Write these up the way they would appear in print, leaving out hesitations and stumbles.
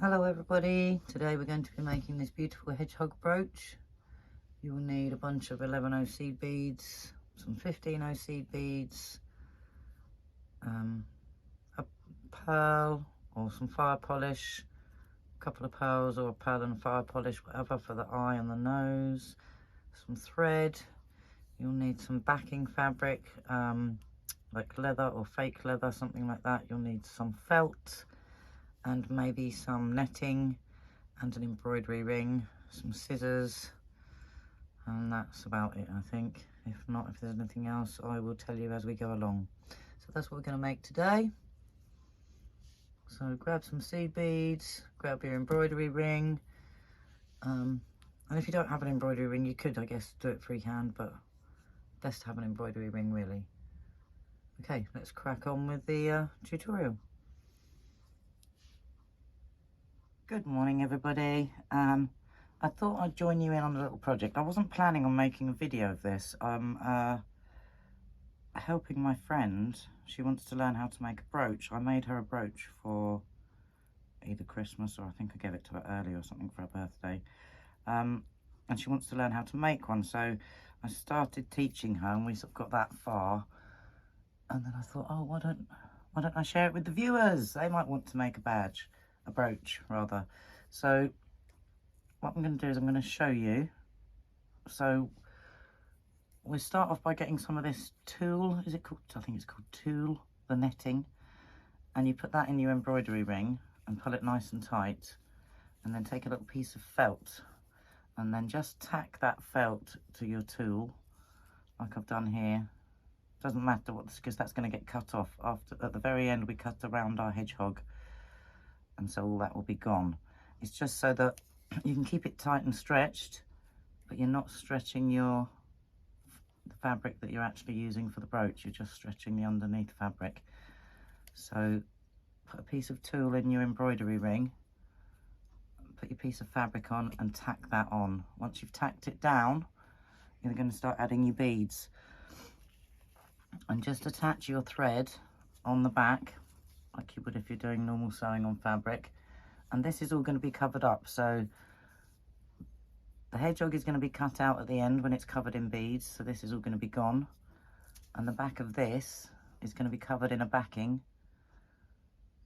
Hello everybody, today we're going to be making this beautiful hedgehog brooch. You will need a bunch of 11 seed beads, some 15 seed beads, a pearl or some fire polish, a couple of pearls or a pearl and fire polish, whatever, for the eye and the nose, some thread. You'll need some backing fabric, like leather or fake leather, something like that. You'll need some felt and maybe some netting and an embroidery ring, some scissors, and that's about it, I think. If not, if there's anything else, I will tell you as we go along. So that's what we're going to make today. So grab some seed beads, grab your embroidery ring, and if you don't have an embroidery ring, you could, I guess, do it freehand, but best to have an embroidery ring, really. Okay, let's crack on with the tutorial. Good morning, everybody. I thought I'd join you in on a little project. I wasn't planning on making a video of this. I'm helping my friend. She wants to learn how to make a brooch. I made her a brooch for either Christmas or I think I gave it to her early or something for her birthday. And she wants to learn how to make one. So I started teaching her and we sort of got that far. And then I thought, oh, why don't I share it with the viewers? They might want to make a brooch rather. So what I'm going to do is I'm going to show you. So we start off by getting some of this tulle. Is it called? I think it's called tulle, the netting. And you put that in your embroidery ring and pull it nice and tight. And then take a little piece of felt and then just tack that felt to your tulle like I've done here. Doesn't matter what, because that's going to get cut off. At the very end we cut around our hedgehog, and so all that will be gone. It's just so that you can keep it tight and stretched, but you're not stretching the fabric that you're actually using for the brooch. You're just stretching the underneath fabric. So put a piece of tulle in your embroidery ring, put your piece of fabric on and tack that on. Once you've tacked it down, you're going to start adding your beads. And just attach your thread on the back like you would if you're doing normal sewing on fabric. And this is all going to be covered up, so the hedgehog is going to be cut out at the end when it's covered in beads, so this is all going to be gone. And the back of this is going to be covered in a backing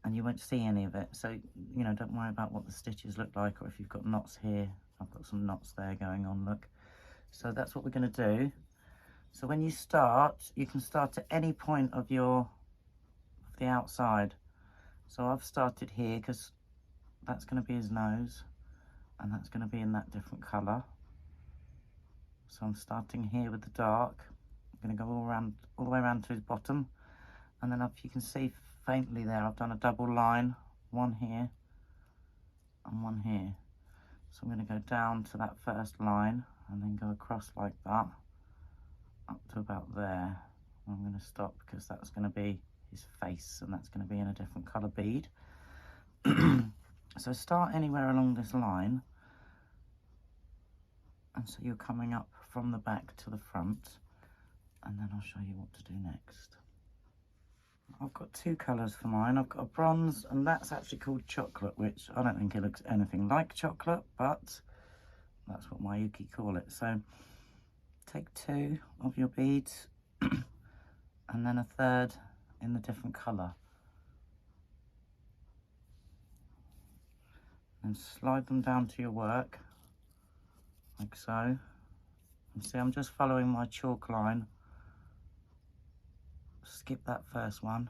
and you won't see any of it. So, you know, don't worry about what the stitches look like, or if you've got knots here. I've got some knots there going on, look. So that's what we're going to do. So when you start, you can start at any point of the outside. So I've started here because that's going to be his nose and that's going to be in that different colour. So I'm starting here with the dark. I'm going to go all the way around to his bottom, and then if you can see faintly there, I've done a double line, one here and one here. So I'm going to go down to that first line and then go across like that up to about there. I'm going to stop because that's going to be his face and that's going to be in a different colour bead. So start anywhere along this line, and so you're coming up from the back to the front, and then I'll show you what to do next. I've got two colours for mine. I've got a bronze, and that's actually called chocolate, which I don't think it looks anything like chocolate, but that's what my Yuki call it. So take two of your beads and then a third in the different colour, and slide them down to your work like so. And see, I'm just following my chalk line. Skip that first one,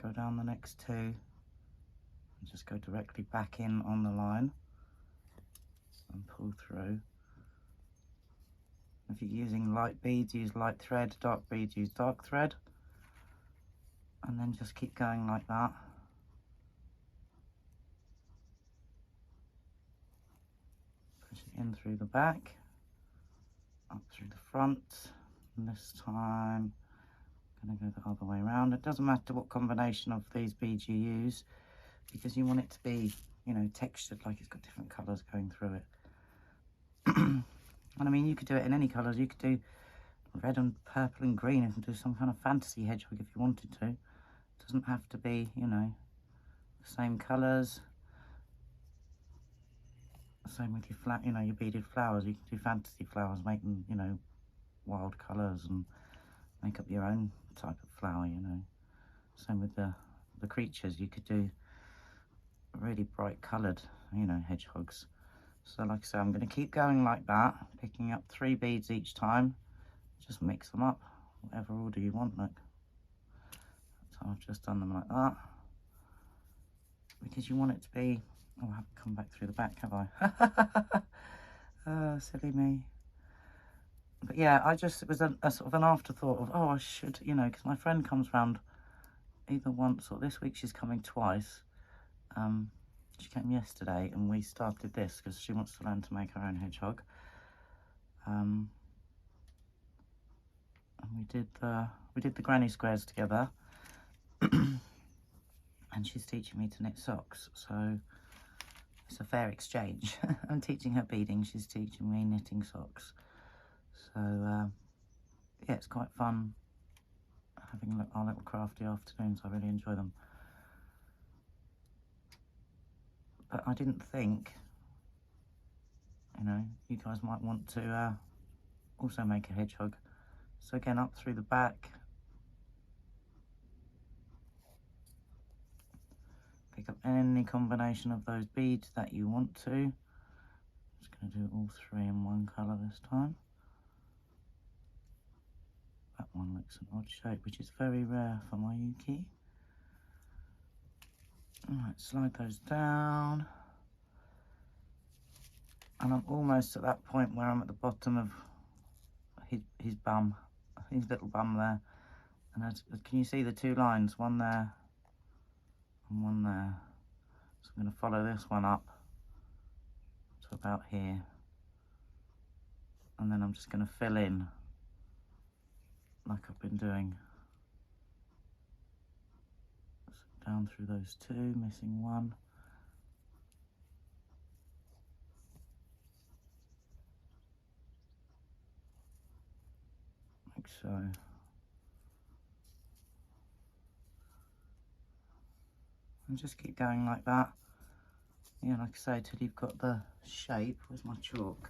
go down the next two and just go directly back in on the line and pull through. If you're using light beads, use light thread. Dark beads, use dark thread. And then just keep going like that. Push it in through the back, up through the front, and this time I'm going to go the other way around. It doesn't matter what combination of these beads you use, because you want it to be, you know, textured, like it's got different colours going through it. And I mean, you could do it in any colours. You could do red and purple and green and do some kind of fantasy hedgehog if you wanted to. It doesn't have to be, you know, the same colours. Same with your you know, your beaded flowers. You can do fantasy flowers, make them, you know, wild colours and make up your own type of flower, you know. Same with the creatures. You could do really bright coloured, you know, hedgehogs. So like I say, I'm going to keep going like that, picking up 3 beads each time. Just mix them up, whatever order you want, look. So I've just done them like that. Because you want it to be, oh, I haven't come back through the back, have I? Oh, silly me. But yeah, it was a sort of an afterthought of, oh, I should, you know, because my friend comes round either once or this week she's coming twice. She came yesterday and we started this because she wants to learn to make her own hedgehog. And we did the granny squares together. And she's teaching me to knit socks, so it's a fair exchange. I'm teaching her beading, she's teaching me knitting socks. So yeah, it's quite fun having our little crafty afternoons. I really enjoy them. But I didn't think, you know, you guys might want to also make a hedgehog. So again, up through the back, pick up any combination of those beads that you want to. Just going to do all 3 in one colour this time. That one looks an odd shape, which is very rare for my Yuki. Alright, slide those down. And I'm almost at that point where I'm at the bottom of his bum, his little bum there. And can you see the 2 lines? One there and one there. So I'm going to follow this one up to about here. And then I'm just going to fill in like I've been doing. So down through those 2, missing 1. Like so. And just keep going like that. Yeah, like I say, till you've got the shape. Where's my chalk?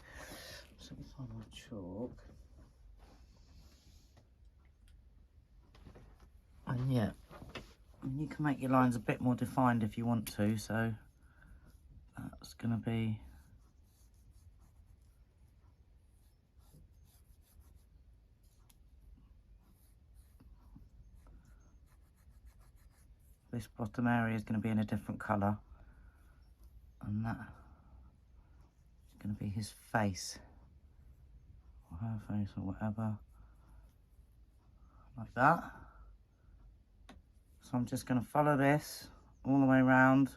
So let me find my chalk. And yeah, you can make your lines a bit more defined if you want to, so that's going to be this bottom area is going to be in a different colour, and that is going to be his face or her face or whatever, like that. So I'm just going to follow this all the way around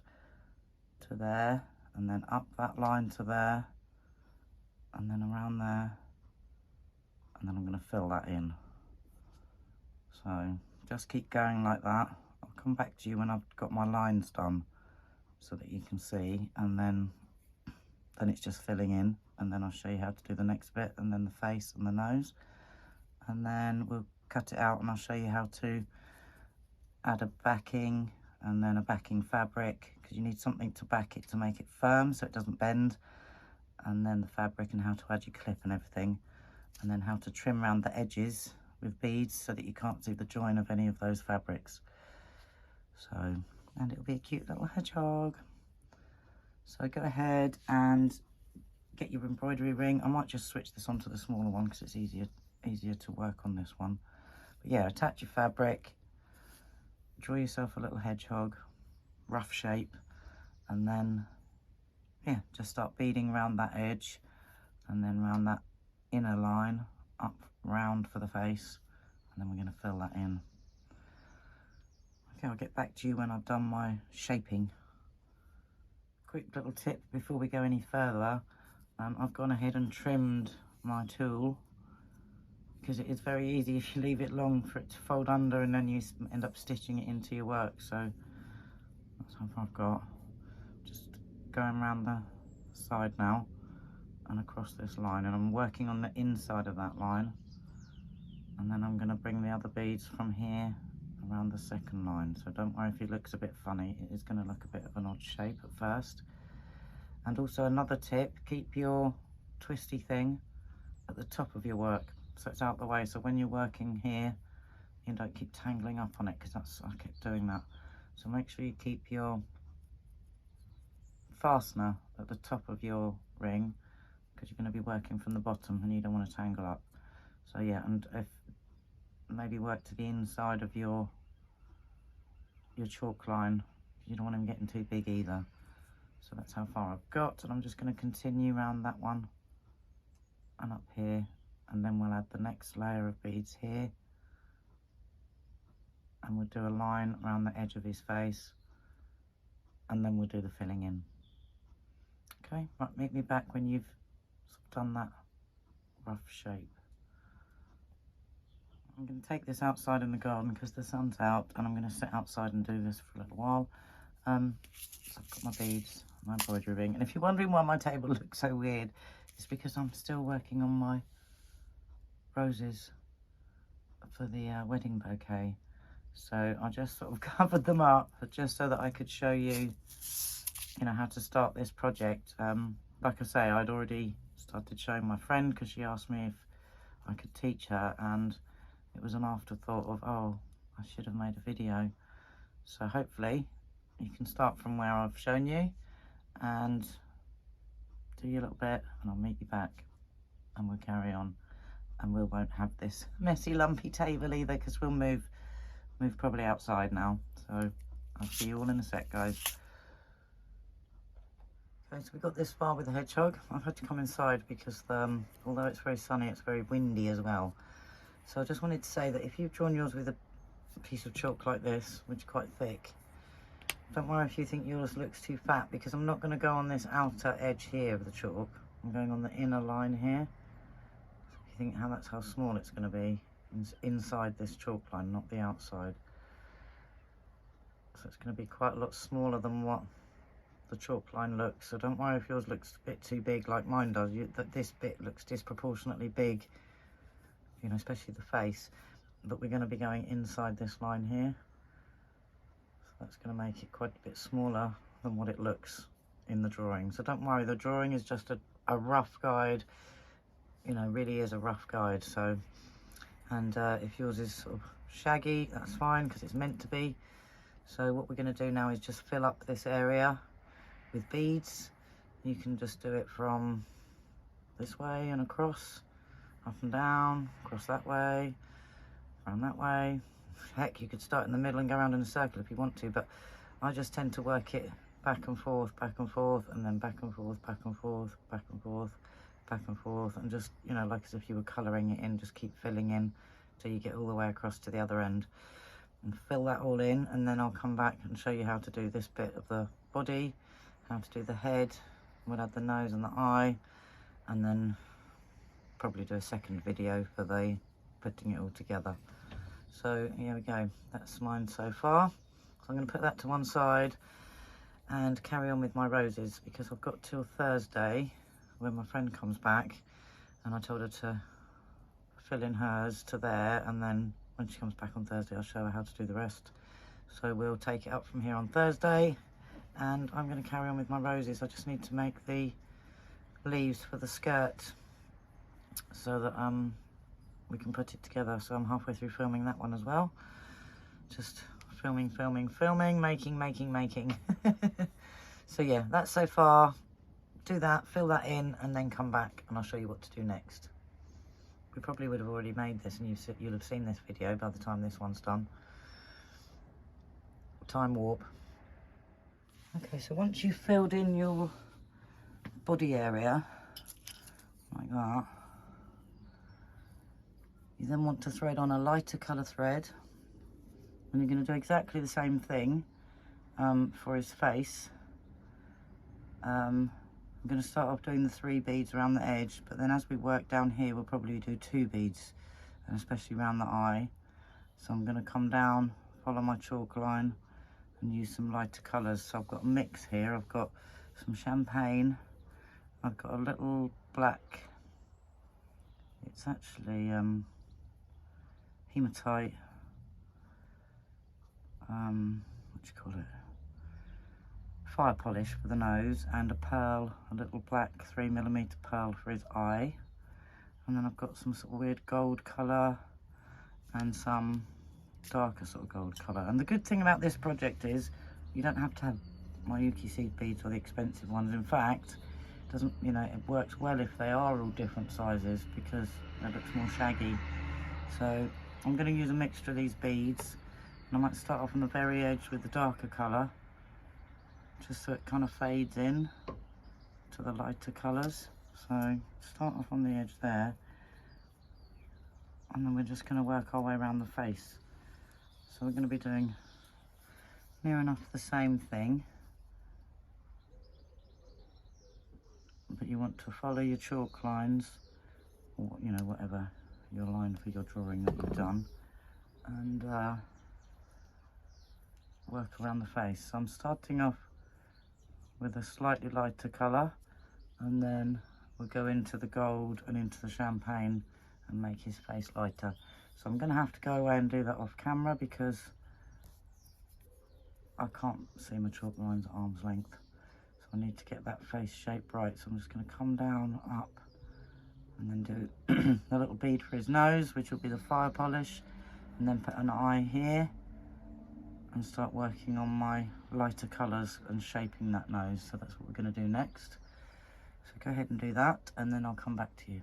to there, and then up that line to there, and then around there, and then I'm going to fill that in. So just keep going like that. I'll come back to you when I've got my lines done so that you can see, and then it's just filling in, and then I'll show you how to do the next bit, and then the face and the nose, and then we'll cut it out and I'll show you how to add a backing and then a backing fabric, because you need something to back it to make it firm so it doesn't bend, and then the fabric and how to add your clip and everything, and then how to trim around the edges with beads so that you can't see the join of any of those fabrics. So, and it'll be a cute little hedgehog. So go ahead and get your embroidery ring. I might just switch this onto the smaller one because it's easier to work on this one. But yeah, attach your fabric, draw yourself a little hedgehog, rough shape, and then yeah, just start beading around that edge, and then round that inner line, up round for the face, and then we're going to fill that in. Okay, I'll get back to you when I've done my shaping. Quick little tip before we go any further, I've gone ahead and trimmed my tool, because it is very easy if you leave it long for it to fold under and then you end up stitching it into your work. So that's what I've got. Just going around the side now and across this line, and I'm working on the inside of that line, and then I'm going to bring the other beads from here around the second line. So don't worry if it looks a bit funny, it is going to look a bit of an odd shape at first, And also another tip, keep your twisty thing at the top of your work so it's out the way, so when you're working here you don't keep tangling up on it, because I kept doing that. So make sure you keep your fastener at the top of your ring, because you're going to be working from the bottom and you don't want to tangle up. So yeah, and if maybe work to the inside of your chalk line, you don't want them getting too big either. So that's how far I've got, and I'm just going to continue around that one and up here, and then we'll add the next layer of beads here, and we'll do a line around the edge of his face, and then we'll do the filling in. Okay, right, meet me back when you've done that rough shape. I'm going to take this outside in the garden because the sun's out, and I'm going to sit outside and do this for a little while. So I've got my beads, my embroidery ring, and if you're wondering why my table looks so weird, it's because I'm still working on my roses for the wedding bouquet. So I just sort of covered them up just so that I could show you, you know, how to start this project. Like I say, I'd already started showing my friend because she asked me if I could teach her, and it was an afterthought of, oh, I should have made a video. So hopefully you can start from where I've shown you and do your little bit, and I'll meet you back and we'll carry on, and we won't have this messy lumpy table either, because we'll move probably outside now. So I'll see you all in a sec, guys. Okay, so we got this far with the hedgehog. I've had to come inside because although it's very sunny, it's very windy as well. So I just wanted to say that if you've drawn yours with a piece of chalk like this, which is quite thick, don't worry if you think yours looks too fat, because I'm not going to go on this outer edge here of the chalk. I'm going on the inner line here. So if you think that's how small it's going to be, inside this chalk line, not the outside. So it's going to be quite a lot smaller than what the chalk line looks. So don't worry if yours looks a bit too big like mine does. That this bit looks disproportionately big, you know, especially the face. But we're going to be going inside this line here. So that's going to make it quite a bit smaller than what it looks in the drawing. So don't worry, the drawing is just a rough guide, you know, really is a rough guide. So, and if yours is sort of shaggy, that's fine, because it's meant to be. So what we're going to do now is just fill up this area with beads. You can just do it from this way and across, up and down, across that way, around that way. Heck, you could start in the middle and go around in a circle if you want to, but I just tend to work it back and forth, and then back and forth, back and forth, back and forth, back and forth, and just, you know, like as if you were colouring it in, just keep filling in till you get all the way across to the other end. And fill that all in, and then I'll come back and show you how to do this bit of the body, how to do the head. We'll add the nose and the eye, and then probably do a second video for the putting it all together. So here we go, that's mine so far. So I'm going to put that to one side and carry on with my roses, because I've got till Thursday when my friend comes back, and I told her to fill in hers to there, and then when she comes back on Thursday I'll show her how to do the rest. So we'll take it up from here on Thursday, and I'm going to carry on with my roses. I just need to make the leaves for the skirt so that we can put it together. So I'm halfway through filming that one as well. Just filming, making. So yeah, that's so far. Do that, fill that in, and then come back and I'll show you what to do next. We probably would have already made this, and you'll have seen this video by the time this one's done. Time warp. Okay, so once you've filled in your body area, like that, you then want to thread on a lighter colour thread, and you're going to do exactly the same thing for his face. I'm going to start off doing the 3 beads around the edge, but then as we work down here we'll probably do 2 beads, and especially around the eye. So I'm going to come down, follow my chalk line, and use some lighter colours. So I've got a mix here. I've got some champagne, I've got a little black, it's actually hematite, what do you call it, fire polish for the nose and a pearl, a little black 3mm pearl for his eye. And then I've got some sort of weird gold colour and some darker sort of gold colour. And the good thing about this project is you don't have to have Miyuki seed beads or the expensive ones. In fact, it doesn't, you know, it works well if they are all different sizes because it looks more shaggy. So I'm going to use a mixture of these beads, and I might start off on the very edge with the darker colour, just so it kind of fades in to the lighter colours. So start off on the edge there, and then we're just going to work our way around the face. So we're going to be doing near enough the same thing, but you want to follow your chalk lines, or you know, whatever your line for your drawing that you've done, and work around the face. So I'm starting off with a slightly lighter colour, and then we'll go into the gold and into the champagne and make his face lighter. So I'm going to have to go away and do that off camera because I can't see my chalk lines at arm's length. So I need to get that face shape right. So I'm just going to come down, up, and then do the little bead for his nose, which will be the fire polish, and then put an eye here and start working on my lighter colours and shaping that nose. So that's what we're going to do next. So go ahead and do that, and then I'll come back to you.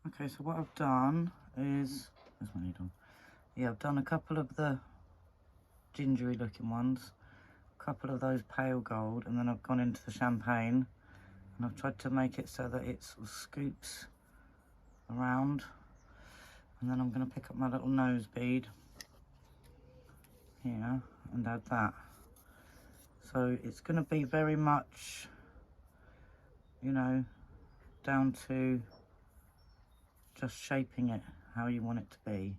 Okay, so what I've done is, where's my needle? Yeah, I've done a couple of the gingery looking ones, a couple of those pale gold, and then I've gone into the champagne, and I've tried to make it so that it sort of scoops around. And then I'm going to pick up my little nose bead here and add that. So it's going to be very much, you know, down to just shaping it how you want it to be.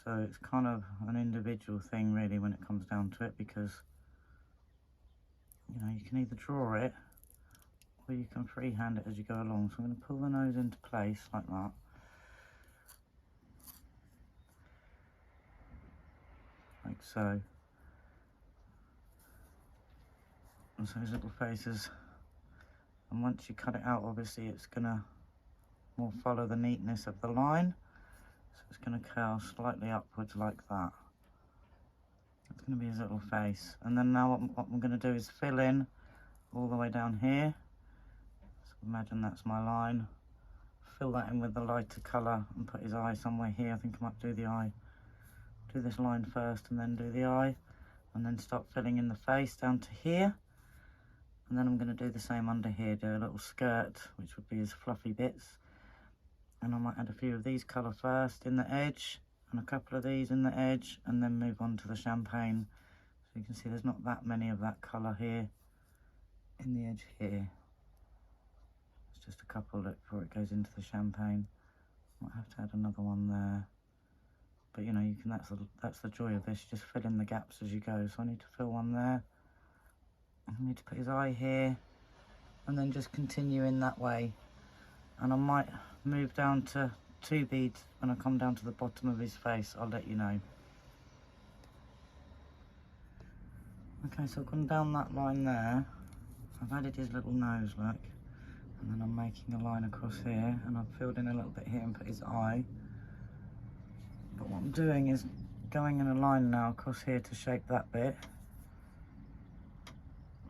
So it's kind of an individual thing really when it comes down to it, because you know, you can either draw it or you can freehand it as you go along. So I'm going to pull the nose into place like that. Like so. And so his little faces, and once you cut it out, obviously it's gonna more follow the neatness of the line. So it's gonna curl slightly upwards like that. It's gonna be his little face. And then now what I'm gonna do is fill in all the way down here. So imagine that's my line. Fill that in with the lighter colour and put his eye somewhere here. I think I might do the eye. Do this line first and then do the eye, and then start filling in the face down to here. And then I'm going to do the same under here, do a little skirt, which would be his fluffy bits. And I might add a few of these colour first in the edge, and a couple of these in the edge, and then move on to the champagne. So you can see there's not that many of that colour here in the edge here. It's just a couple before it goes into the champagne. Might have to add another one there. But you know, you can. That's the joy of this. You just fill in the gaps as you go. So I need to fill one there. I need to put his eye here, and then just continue in that way. And I might move down to 2 beads when I come down to the bottom of his face. I'll let you know. Okay, so I've gone down that line there. I've added his little nose, look, and then I'm making a line across here, and I've filled in a little bit here and put his eye. But what I'm doing is going in a line now across here to shape that bit,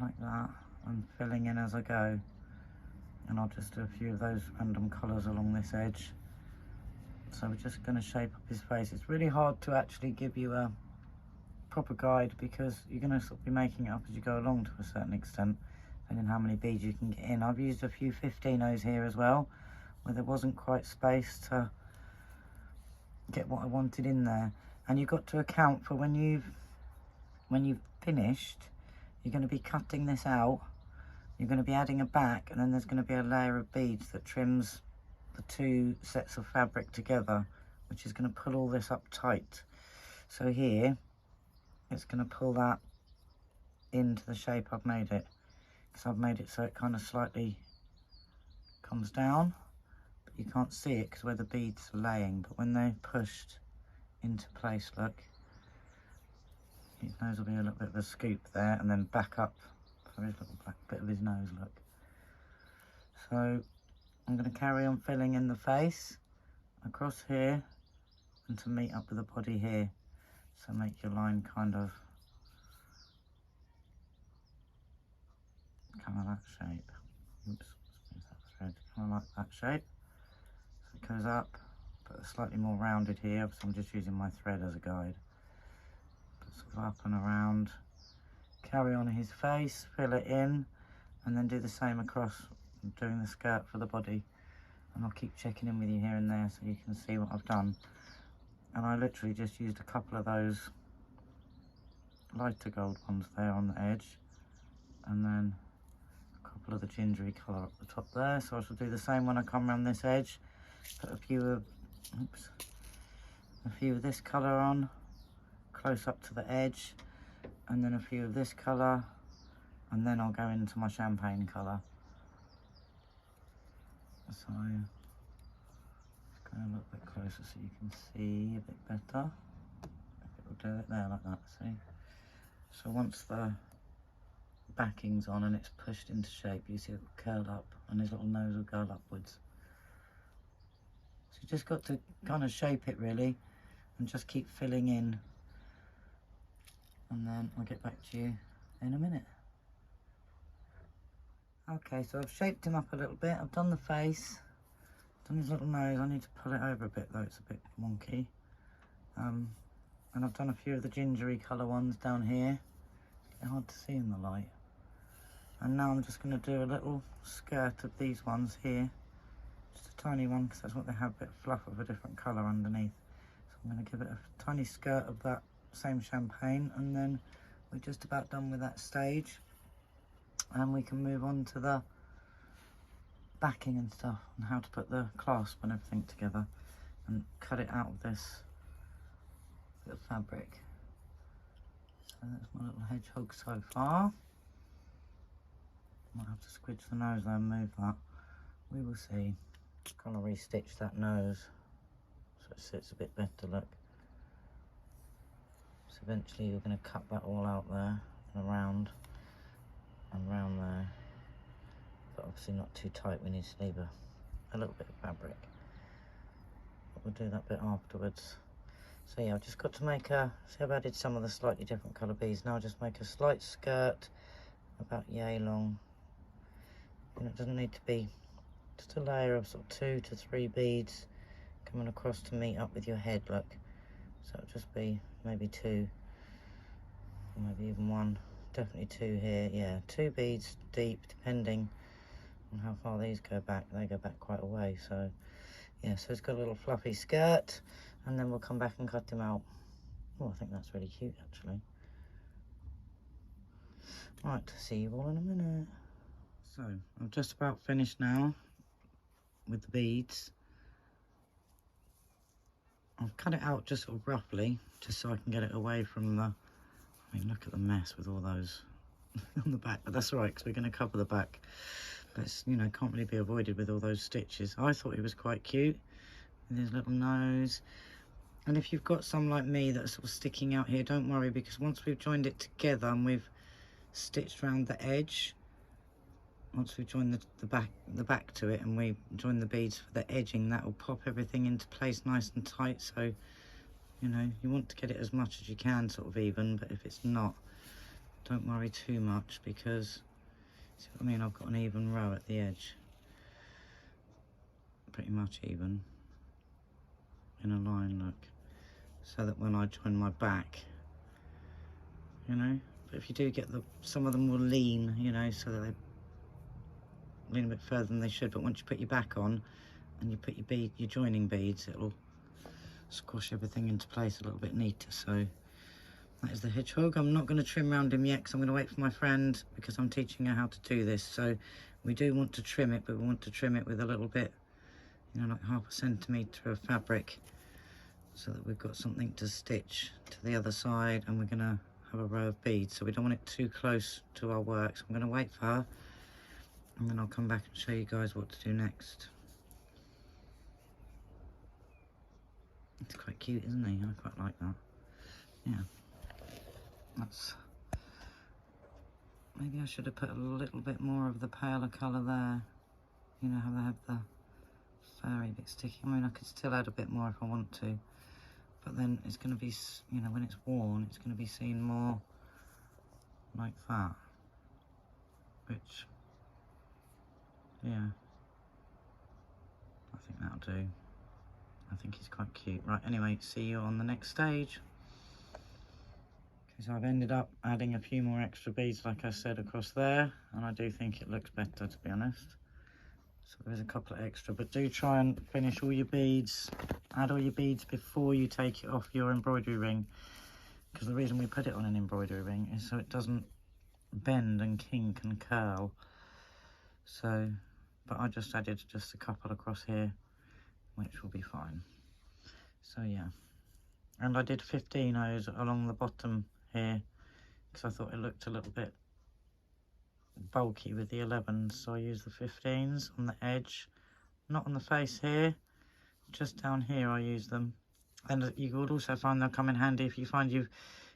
like that, and filling in as I go. And I'll just do a few of those random colours along this edge. So we're just going to shape up his face. It's really hard to actually give you a proper guide because you're going to sort of be making it up as you go along to a certain extent, depending on how many beads you can get in. I've used a few 15-0s here as well, where there wasn't quite space to get what I wanted in there. And you've got to account for when you've finished, you're going to be cutting this out, you're going to be adding a back, and then there's going to be a layer of beads that trims the 2 sets of fabric together, which is going to pull all this up tight. So here it's going to pull that into the shape I've made it, because I've made it so it kind of slightly comes down. You can't see it because where the beads are laying, but when they're pushed into place, look, His nose will be a little bit of a scoop there, and then back up for his little back bit of his nose, look. So I'm going to carry on filling in the face across here and to meet up with the body here. So make your line kind of that shape. Oops, move that thread, kind of like that shape. So it goes up, but slightly more rounded here, so I'm just using my thread as a guide. But sort of up and around. Carry on his face, fill it in, and then do the same across, doing the skirt for the body. And I'll keep checking in with you here and there so you can see what I've done. And I literally just used a couple of those lighter gold ones there on the edge, and then a couple of the gingery colour up the top there. So I shall do the same when I come around this edge. Put a few of this colour on, close up to the edge, and then a few of this colour, and then I'll go into my champagne colour. So I'm just going a little bit closer so you can see a bit better. It'll do it there like that, see? So once the backing's on and it's pushed into shape, you see it will curl up and his little nose will go upwards. So you just got to kind of shape it really and just keep filling in, and then I'll get back to you in a minute. Okay, so I've shaped him up a little bit. I've done the face, done his little nose. I need to pull it over a bit though, it's a bit wonky. And I've done a few of the gingery colour ones down here. It's hard to see in the light. And now I'm just going to do a little skirt of these ones here. Just a tiny one, because that's what they have, a bit of fluff of a different colour underneath. So I'm going to give it a tiny skirt of that same champagne, and then we're just about done with that stage. And we can move on to the backing and stuff, and how to put the clasp and everything together, and cut it out of this bit of fabric. So that's my little hedgehog so far. Might have to squidge the nose there and move that. We will see. Kind of re-stitch that nose so it sits a bit better, look. So eventually you're going to cut that all out there and around there. But obviously not too tight, we need to leave a little bit of fabric. But we'll do that bit afterwards. So yeah, I've just got to make a, see I've added some of the slightly different colour beads. Now I'll just make a slight skirt, about yay long. And it doesn't need to be, just a layer of sort of 2 to 3 beads coming across to meet up with your head, look. So it'll just be maybe 2, or maybe even 1, definitely 2 here, yeah, 2 beads deep, depending on how far these go back. They go back quite a way, so yeah, so it's got a little fluffy skirt, and then we'll come back and cut him out. Oh, I think that's really cute actually. Right, see you all in a minute. So I'm just about finished now with the beads. I've cut it out just sort of roughly, just so I can get it away from the, I mean, look at the mess with all those on the back, but that's all right because we're going to cover the back. But it's, you know, can't really be avoided with all those stitches. I thought he was quite cute with his little nose. And if you've got some like me that's sort of sticking out here, don't worry, because once we've joined it together and we've stitched around the edge, once we've joined the back to it and we join the beads for the edging, that will pop everything into place nice and tight. So, you know, you want to get it as much as you can sort of even, but if it's not, don't worry too much, because, see what I mean, I've got an even row at the edge, pretty much even, in a line, look, so that when I join my back, you know, but if you do get some of them will lean, you know, so that they lean a bit further than they should, but once you put your back on and you put your joining beads, it'll squash everything into place a little bit neater. So that is the hedgehog. I'm not going to trim around him yet because I'm going to wait for my friend, because I'm teaching her how to do this. So we do want to trim it, but we want to trim it with a little bit, you know, like 1/2 centimetre of fabric, so that we've got something to stitch to the other side, and we're going to have a row of beads, so we don't want it too close to our work. So I'm going to wait for her, and then I'll come back and show you guys what to do next. It's quite cute, isn't he? I quite like that. Yeah. That's, maybe I should have put a little bit more of the paler colour there. You know how they have the furry bit sticky. I mean, I could still add a bit more if I want to, but then it's going to be, you know, when it's worn, it's going to be seen more like that, which, yeah, I think that'll do. I think he's quite cute. Right, anyway, see you on the next stage. Okay, so I've ended up adding a few more extra beads, like I said, across there, and I do think it looks better, to be honest. So there's a couple of extra, but do try and finish all your beads, add all your beads before you take it off your embroidery ring, because the reason we put it on an embroidery ring is so it doesn't bend and kink and curl. So, but I just added just a couple across here, which will be fine. So yeah, and I did 15 O's along the bottom here because I thought it looked a little bit bulky with the 11s, so I used the 15s on the edge, not on the face here, just down here I use them. And you would also find they'll come in handy if you find you've,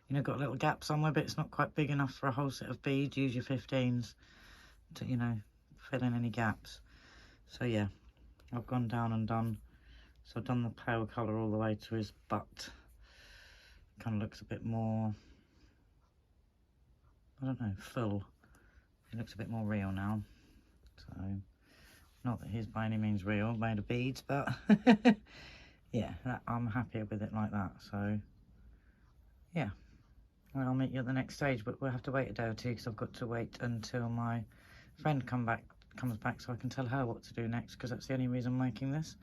you know, got a little gap somewhere but it's not quite big enough for a whole set of beads. Use your 15s to, you know, fill in any gaps. So yeah, I've gone down and done, so I've done the pale colour all the way to his butt. Kind of looks a bit more, I don't know, full. It looks a bit more real now. So, not that he's by any means real, made of beads, but yeah, I'm happier with it like that. So, yeah, well, I'll meet you at the next stage, but we'll have to wait a day or two because I've got to wait until my friend comes back so I can tell her what to do next, because that's the only reason I'm making this,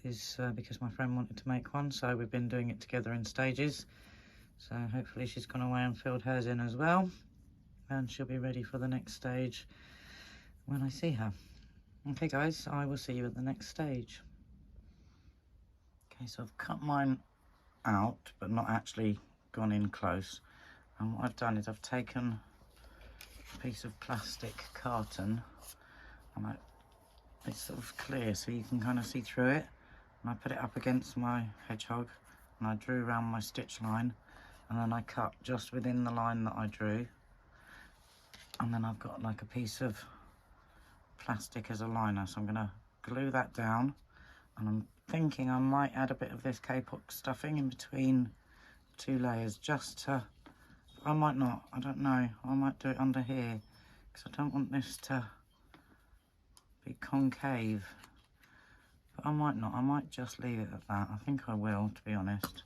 is because my friend wanted to make one, so we've been doing it together in stages. So hopefully she's gone away and filled hers in as well, and she'll be ready for the next stage when I see her. Okay guys, I will see you at the next stage. Okay, so I've cut mine out but not actually gone in close, and what I've done is I've taken a piece of plastic carton and it's sort of clear so you can kind of see through it, and I put it up against my hedgehog and I drew around my stitch line, and then I cut just within the line that I drew, and then I've got like a piece of plastic as a liner, so I'm going to glue that down, and I'm thinking I might add a bit of this K-pop stuffing in between 2 layers just to, I might not, I don't know, I might do it under here because I don't want this to be concave, but I might not, I might just leave it at that. I think I will, to be honest,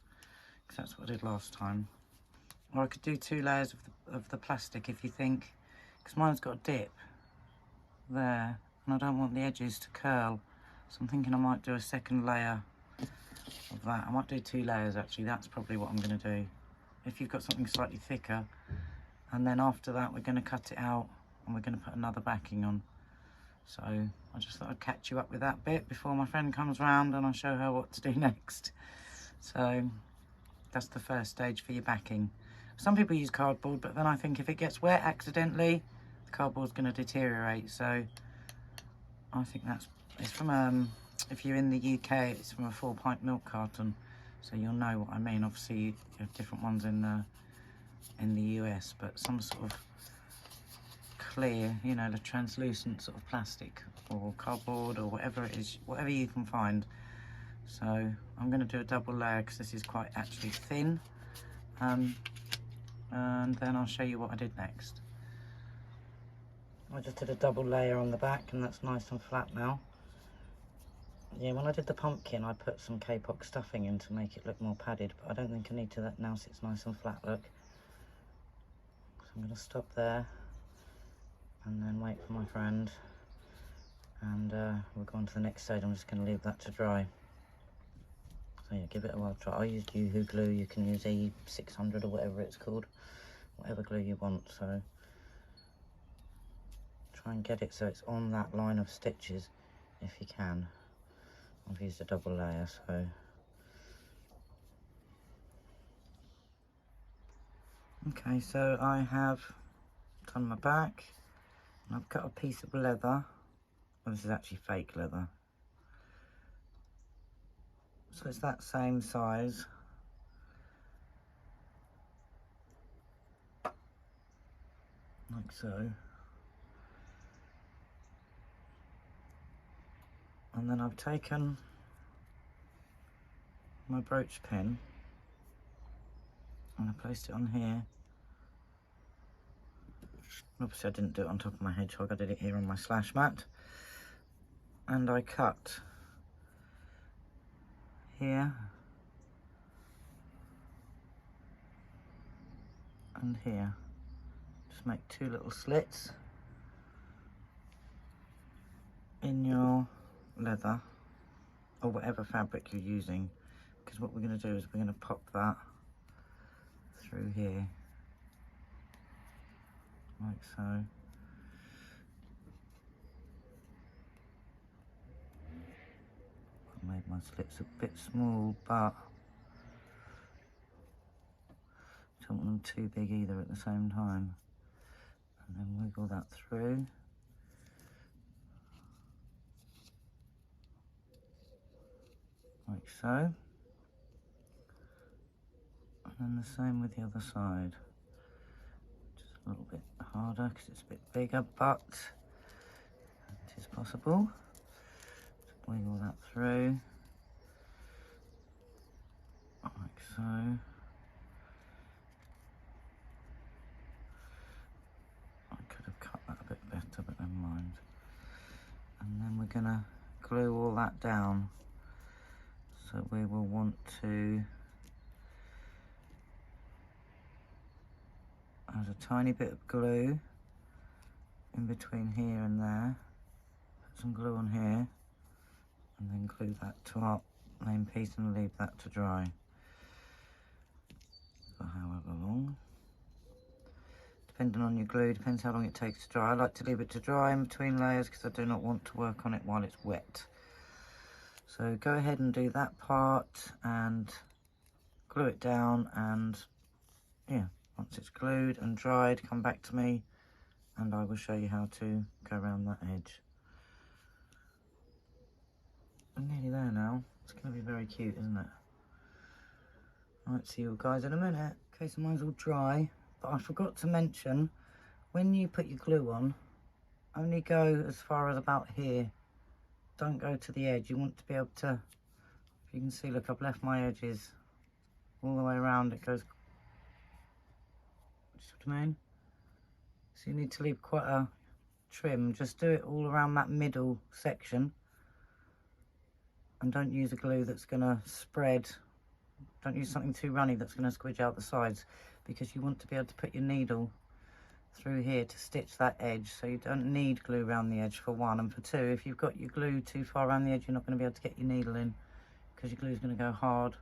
because that's what I did last time. Or I could do 2 layers of the plastic if you think, because mine's got a dip there and I don't want the edges to curl, so I'm thinking I might do a second layer of that. I might do 2 layers actually, that's probably what I'm going to do if you've got something slightly thicker, and then after that we're going to cut it out and we're going to put another backing on. So I just thought I'd catch you up with that bit before my friend comes round and I'll show her what to do next. So that's the first stage for your backing. Some people use cardboard, but then I think if it gets wet accidentally, the cardboard's going to deteriorate. So I think it's from if you're in the UK, it's from a 4-pint milk carton, so you'll know what I mean. Obviously you have different ones in the US, but some sort of clear, you know, the translucent sort of plastic or cardboard or whatever it is, whatever you can find. So I'm going to do a double layer because this is quite actually thin, and then I'll show you what I did next. I just did a double layer on the back and that's nice and flat now. Yeah, when I did the pumpkin I put some K-pop stuffing in to make it look more padded, but I don't think I need to that now so it's nice and flat look. So I'm going to stop there and then wait for my friend, and we'll go on to the next stage. I'm just going to leave that to dry. So yeah, give it a while try. I used Yoo-hoo glue, you can use E600 or whatever it's called, whatever glue you want. So try and get it so it's on that line of stitches if you can. I've used a double layer, so okay, so I have done my back and I've cut a piece of leather. Well, this is actually fake leather, so it's that same size, like so. And then I've taken my brooch pin and I placed it on here. Obviously I didn't do it on top of my hedgehog, I did it here on my slash mat. And I cut here and here. Just make 2 little slits in your leather or whatever fabric you're using, because what we're going to do is we're going to pop that through here like so. I made my slits a bit small, but don't want them too big either at the same time. And then wiggle that through. Like so. And then the same with the other side. Just a little bit harder because it's a bit bigger, but it is possible. Just wiggle that through. Like so. I could have cut that a bit better, but never mind. And then we're gonna glue all that down. So we will want to add a tiny bit of glue in between here and there. Put some glue on here and then glue that to our main piece and leave that to dry for however long. Depending on your glue, depends how long it takes to dry. I like to leave it to dry in between layers because I do not want to work on it while it's wet. So go ahead and do that part and glue it down, and yeah, once it's glued and dried, come back to me and I will show you how to go around that edge. I'm nearly there now. It's going to be very cute, isn't it? Right, see you guys in a minute. Okay, so mine's all dry, but I forgot to mention, when you put your glue on, only go as far as about here. Don't go to the edge. You want to be able to, if you can see, look, I've left my edges all the way around. It goes, see what I mean? So you need to leave quite a trim. Just do it all around that middle section. And don't use a glue that's going to spread. Don't use something too runny that's going to squidge out the sides, because you want to be able to put your needle through here to stitch that edge. So you don't need glue around the edge, for one, and for two, if you've got your glue too far around the edge, you're not going to be able to get your needle in because your glue is going to go hard.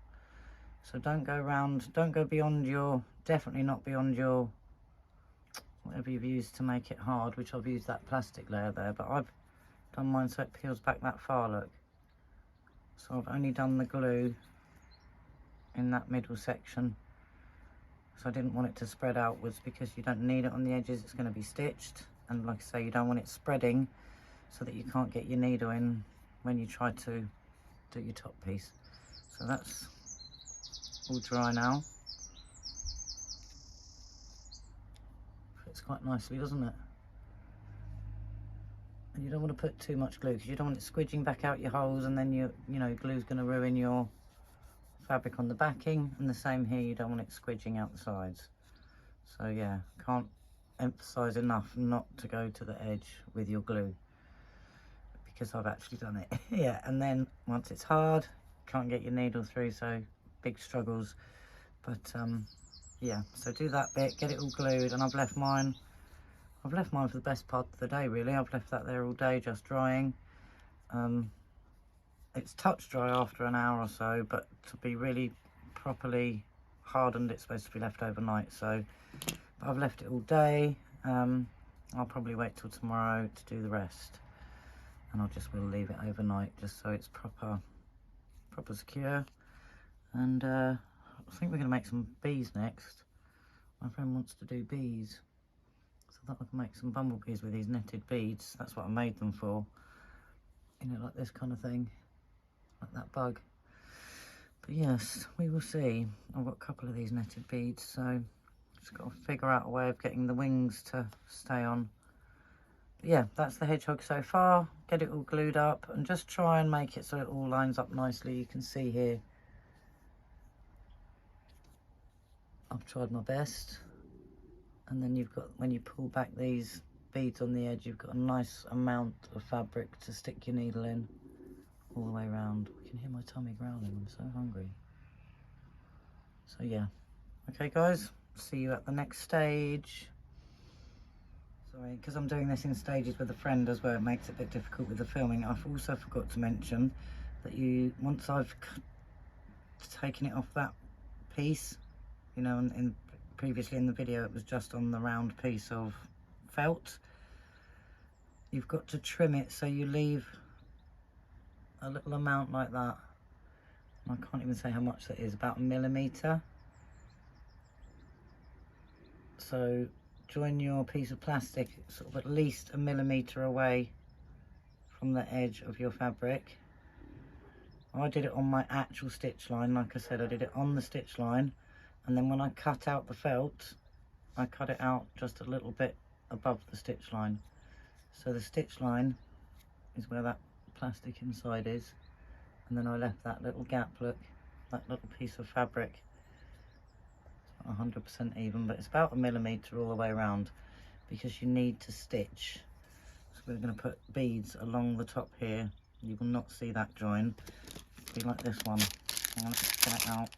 So don't go around, don't go beyond your, definitely not beyond your, whatever you've used to make it hard, which I've used that plastic layer there, but I've done mine so it peels back that far, look. So I've only done the glue in that middle section. So I didn't want it to spread outwards because you don't need it on the edges, it's going to be stitched. And like I say, you don't want it spreading so that you can't get your needle in when you try to do your top piece. So that's all dry now. Fits quite nicely, doesn't it? And you don't want to put too much glue because you don't want it squidging back out your holes, and then you know, glue's going to ruin your fabric on the backing, and the same here, you don't want it squidging out the sides. So yeah, can't emphasize enough not to go to the edge with your glue, because I've actually done it. Yeah, and then once it's hard, can't get your needle through, so big struggles. But yeah, so do that bit, get it all glued, and I've left mine for the best part of the day, really. I've left that there all day just drying. It's touch dry after an hour or so, but to be really properly hardened, it's supposed to be left overnight. So but I've left it all day. I'll probably wait till tomorrow to do the rest, and will leave it overnight just so it's proper secure. And I think we're going to make some bees next. My friend wants to do bees, so I thought I can make some bumblebees with these netted beads. That's what I made them for, you know, like this kind of thing, like that bug. But yes, we will see. I've got a couple of these netted beads, so Just got to figure out a way of getting the wings to stay on. But yeah, that's the hedgehog so far. Get it all glued up and just try and make it so it all lines up nicely. You can see here, I've tried my best. And then you've got, when you pull back these beads on the edge, you've got a nice amount of fabric to stick your needle in all the way around. I can hear my tummy growling, I'm so hungry. So yeah, okay guys, see you at the next stage. Sorry, because I'm doing this in stages with a friend as well, it makes it a bit difficult with the filming. I've also forgot to mention that once I've taken it off that piece, you know, and previously in the video it was just on the round piece of felt, you've got to trim it so you leave a little amount like that. I can't even say how much that is, about 1 millimeter. So join your piece of plastic sort of at least 1 millimeter away from the edge of your fabric. I did it on my actual stitch line. Like I said, I did it on the stitch line, and then when I cut out the felt, I cut it out just a little bit above the stitch line. So the stitch line is where that plastic inside is, and then I left that little gap, look, that little piece of fabric. It's not 100% even, but it's about 1 millimeter all the way around, because you need to stitch. So we're going to put beads along the top here. You will not see that join. It'll be like this one. I'm going to get it out.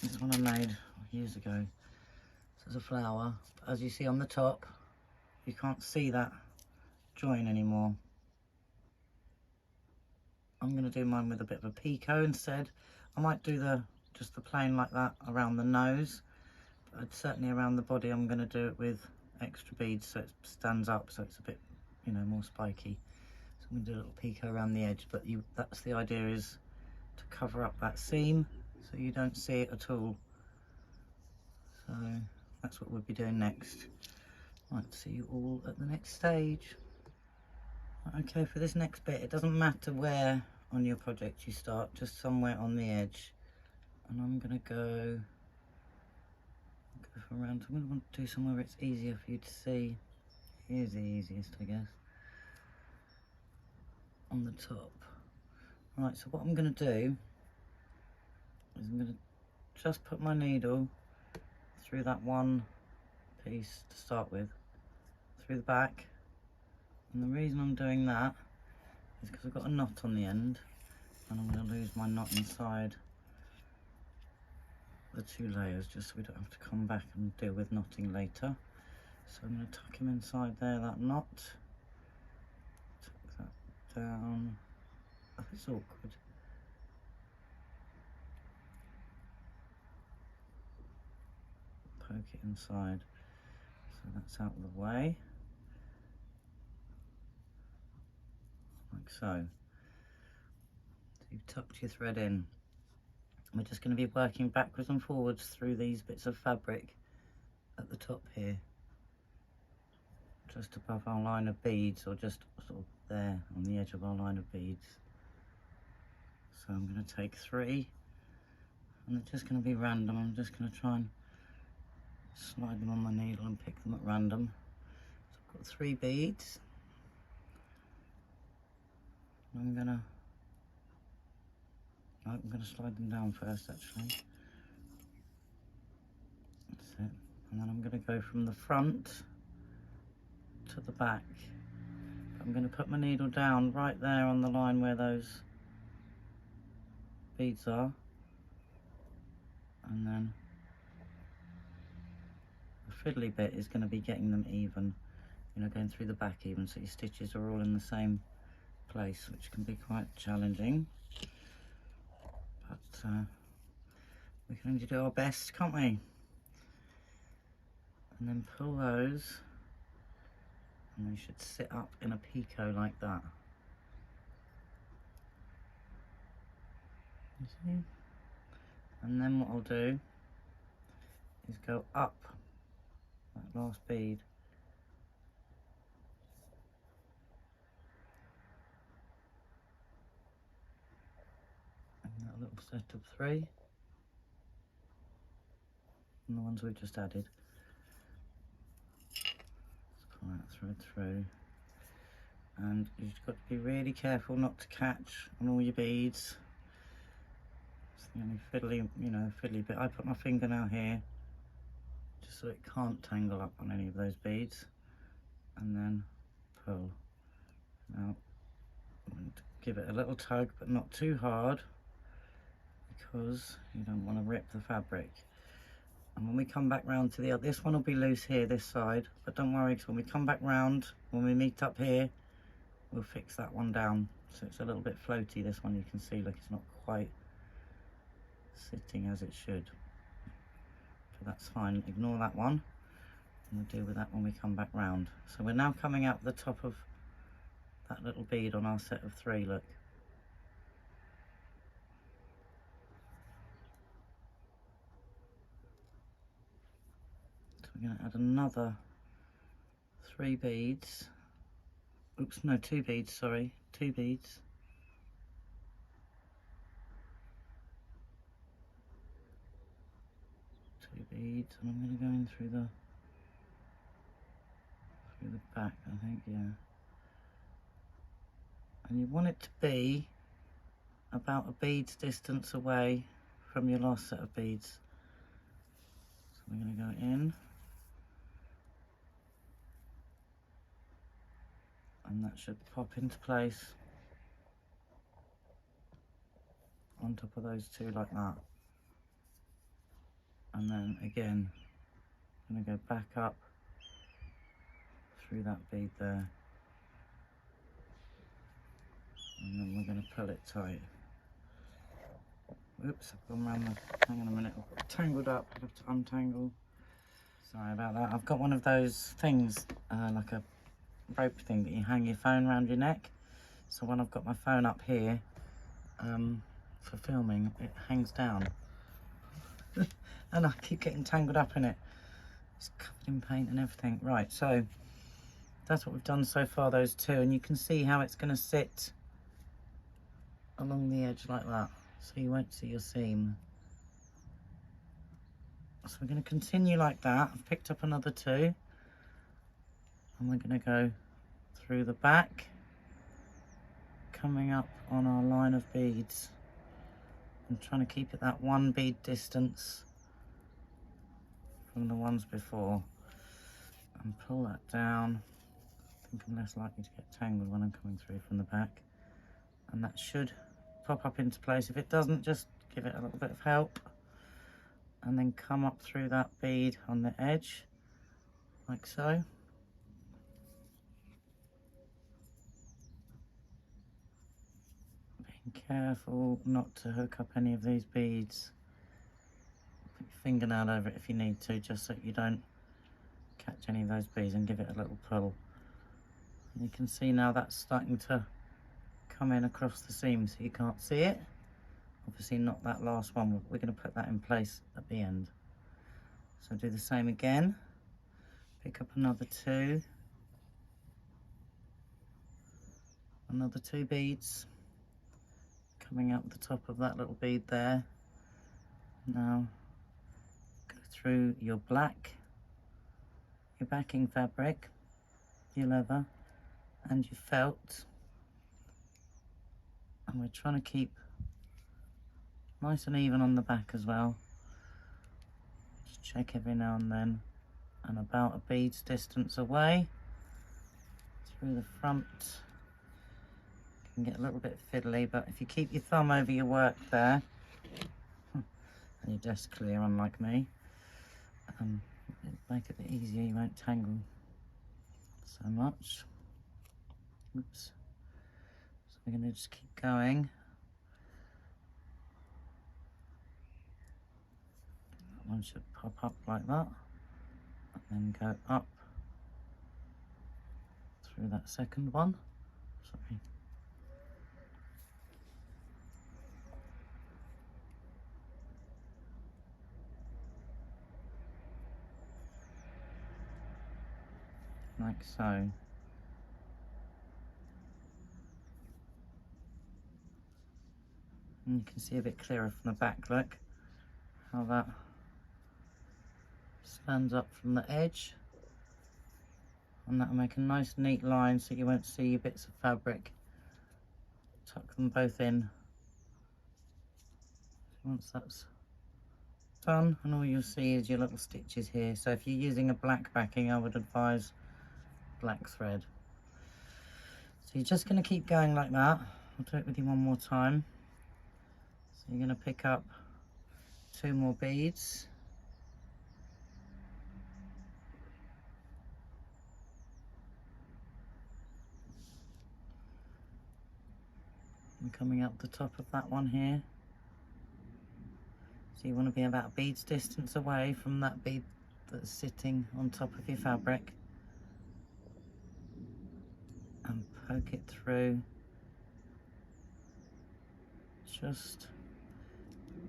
This one I made years ago. So it's a flower, but as you see on the top, you can't see that join anymore. I'm going to do mine with a bit of a picot instead. I might do just the plain like that around the nose, but certainly around the body I'm going to do it with extra beads so it stands up, so it's a bit, you know, more spiky. So I'm going to do a little picot around the edge, but that's the idea, is to cover up that seam so you don't see it at all. So that's what we'll be doing next. Right, see you all at the next stage. Okay, for this next bit, it doesn't matter where on your project you start, just somewhere on the edge. And I'm gonna go for around, I'm gonna want to do somewhere where it's easier for you to see. Here's the easiest, I guess. On the top. Right, so what I'm gonna do is I'm gonna just put my needle through that one piece to start with, through the back. And the reason I'm doing that is because I've got a knot on the end, and I'm going to lose my knot inside the 2 layers, just so we don't have to come back and deal with knotting later. So I'm going to tuck him inside there, that knot. Tuck that down. Oh, it's awkward. Poke it inside. So that's out of the way. Like so. So you've tucked your thread in. We're just going to be working backwards and forwards through these bits of fabric at the top here, just above our line of beads, or just sort of there on the edge of our line of beads. So I'm going to take 3, and they're just going to be random. I'm just going to try and slide them on my needle and pick them at random. So I've got 3 beads. I'm going to slide them down first, actually. That's it. And then I'm going to go from the front to the back. I'm going to put my needle down right there on the line where those beads are. And then the fiddly bit is going to be getting them even, you know, going through the back even, so your stitches are all in the same place, which can be quite challenging. But we can only do our best, can't we? And then pull those, and they should sit up in a picot like that. You see? And then what I'll do is go up that last bead. And that little set of 3. from the ones we've just added. Let's pull that thread through. And you've got to be really careful not to catch on all your beads. It's the only fiddly, fiddly bit. I put my fingernail here just so it can't tangle up on any of those beads, and then pull. Now I'm going to give it a little tug, but not too hard, because you don't want to rip the fabric. And when we come back round to the other, this one will be loose here, this side, but don't worry, because when we come back round, when we meet up here, we'll fix that one down. So it's a little bit floaty, this one. You can see, like, it's not quite sitting as it should. But that's fine, ignore that one. And we'll deal with that when we come back round. So we're now coming out the top of that little bead on our set of 3, look. So we're going to add another 3 beads. Oops, no, 2 beads, sorry, 2 beads. Beads, and I'm going to go in through the back, I think, yeah. And you want it to be about a bead's distance away from your last set of beads. So we're going to go in, and that should pop into place on top of those 2 like that. And then again, I'm going to go back up through that bead there, and then we're going to pull it tight. Oops, I've gone around the, hang on a minute, I've tangled up, I have to untangle. Sorry about that. I've got one of those things, like a rope thing that you hang your phone around your neck. So when I've got my phone up here for filming, it hangs down. And I keep getting tangled up in it. It's covered in paint and everything. Right, so that's what we've done so far, those 2, and you can see how it's going to sit along the edge like that, so you won't see your seam. So we're going to continue like that. I've picked up another 2, and we're going to go through the back, coming up on our line of beads. I'm trying to keep it that 1 bead distance from the ones before, and pull that down. I think I'm less likely to get tangled when I'm coming through from the back, and that should pop up into place. If it doesn't, just give it a little bit of help, and then come up through that bead on the edge like so. Being careful not to hook up any of these beads. Put your fingernail over it if you need to, just so you don't catch any of those beads, and give it a little pull. And you can see now that's starting to come in across the seam, so you can't see it. Obviously not that last one, we're going to put that in place at the end. So do the same again, pick up another 2, another 2 beads, coming up the top of that little bead there. Now go through your black, your backing fabric, your leather and your felt, and we're trying to keep nice and even on the back as well. Just check every now and then, and about a bead's distance away through the front. Can get a little bit fiddly, but if you keep your thumb over your work there and your desk clear, unlike me, it'll make it a bit easier, you won't tangle so much. Oops. So we're going to just keep going. That one should pop up like that, and then go up through that second one. Sorry. Like so. And you can see a bit clearer from the back, look how that stands up from the edge, and that'll make a nice neat line so you won't see your bits of fabric. Tuck them both in. Once that's done, and all you'll see is your little stitches here. So if you're using a black backing, I would advise black thread. So you're just going to keep going like that. I'll do it with you one more time. So you're going to pick up 2 more beads. And coming up the top of that one here. So you want to be about a bead's distance away from that bead that's sitting on top of your fabric. And poke it through just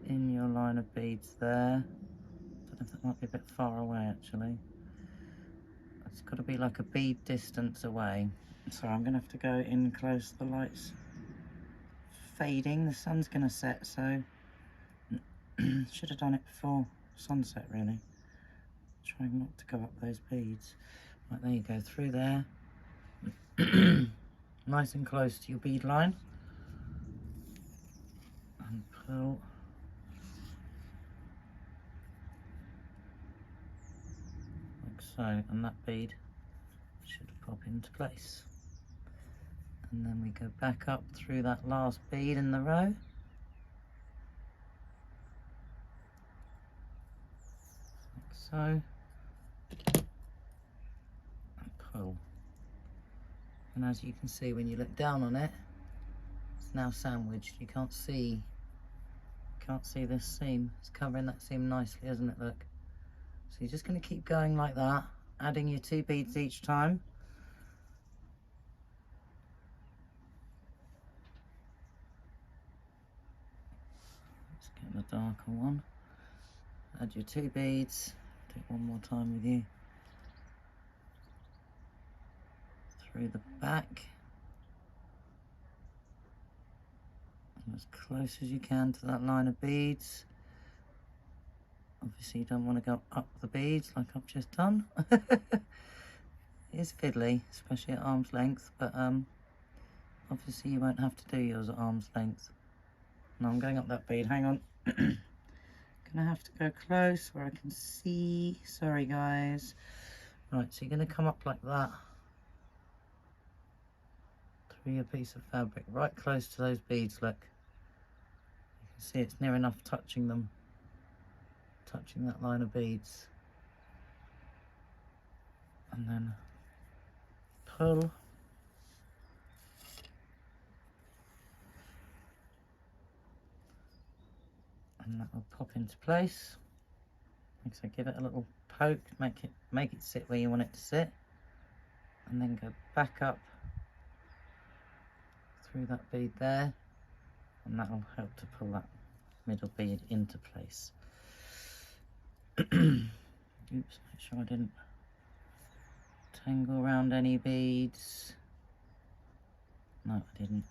in your line of beads there. I don't know if that might be a bit far away actually. It's got to be like a bead distance away. So I'm going to have to go in close. The light's fading, the sun's going to set, so should have done it before sunset really. Trying not to go up those beads. Right, there you go, through there. Nice and close to your bead line. And pull. Like so, and that bead should pop into place. And then we go back up through that last bead in the row. Like so. And pull. And as you can see when you look down on it, it's now sandwiched. You can't see this seam. It's covering that seam nicely, isn't it? Look. So you're just going to keep going like that, adding your 2 beads each time. Let's get the darker one. Add your 2 beads. Do it one more time with you. Through the back. And as close as you can to that line of beads. Obviously you don't want to go up the beads like I've just done. It's fiddly, especially at arm's length, but obviously you won't have to do yours at arm's length. Now I'm going up that bead, hang on. Gonna have to go close where I can see. Sorry guys. Right, so you're gonna come up like that through your piece of fabric, right close to those beads, look. You can see it's near enough touching them. Touching that line of beads, and then pull, and that will pop into place. So give it a little poke, make it sit where you want it to sit, and then go back up through that bead there, and that will help to pull that middle bead into place. Oops, make sure I didn't tangle around any beads. No, I didn't.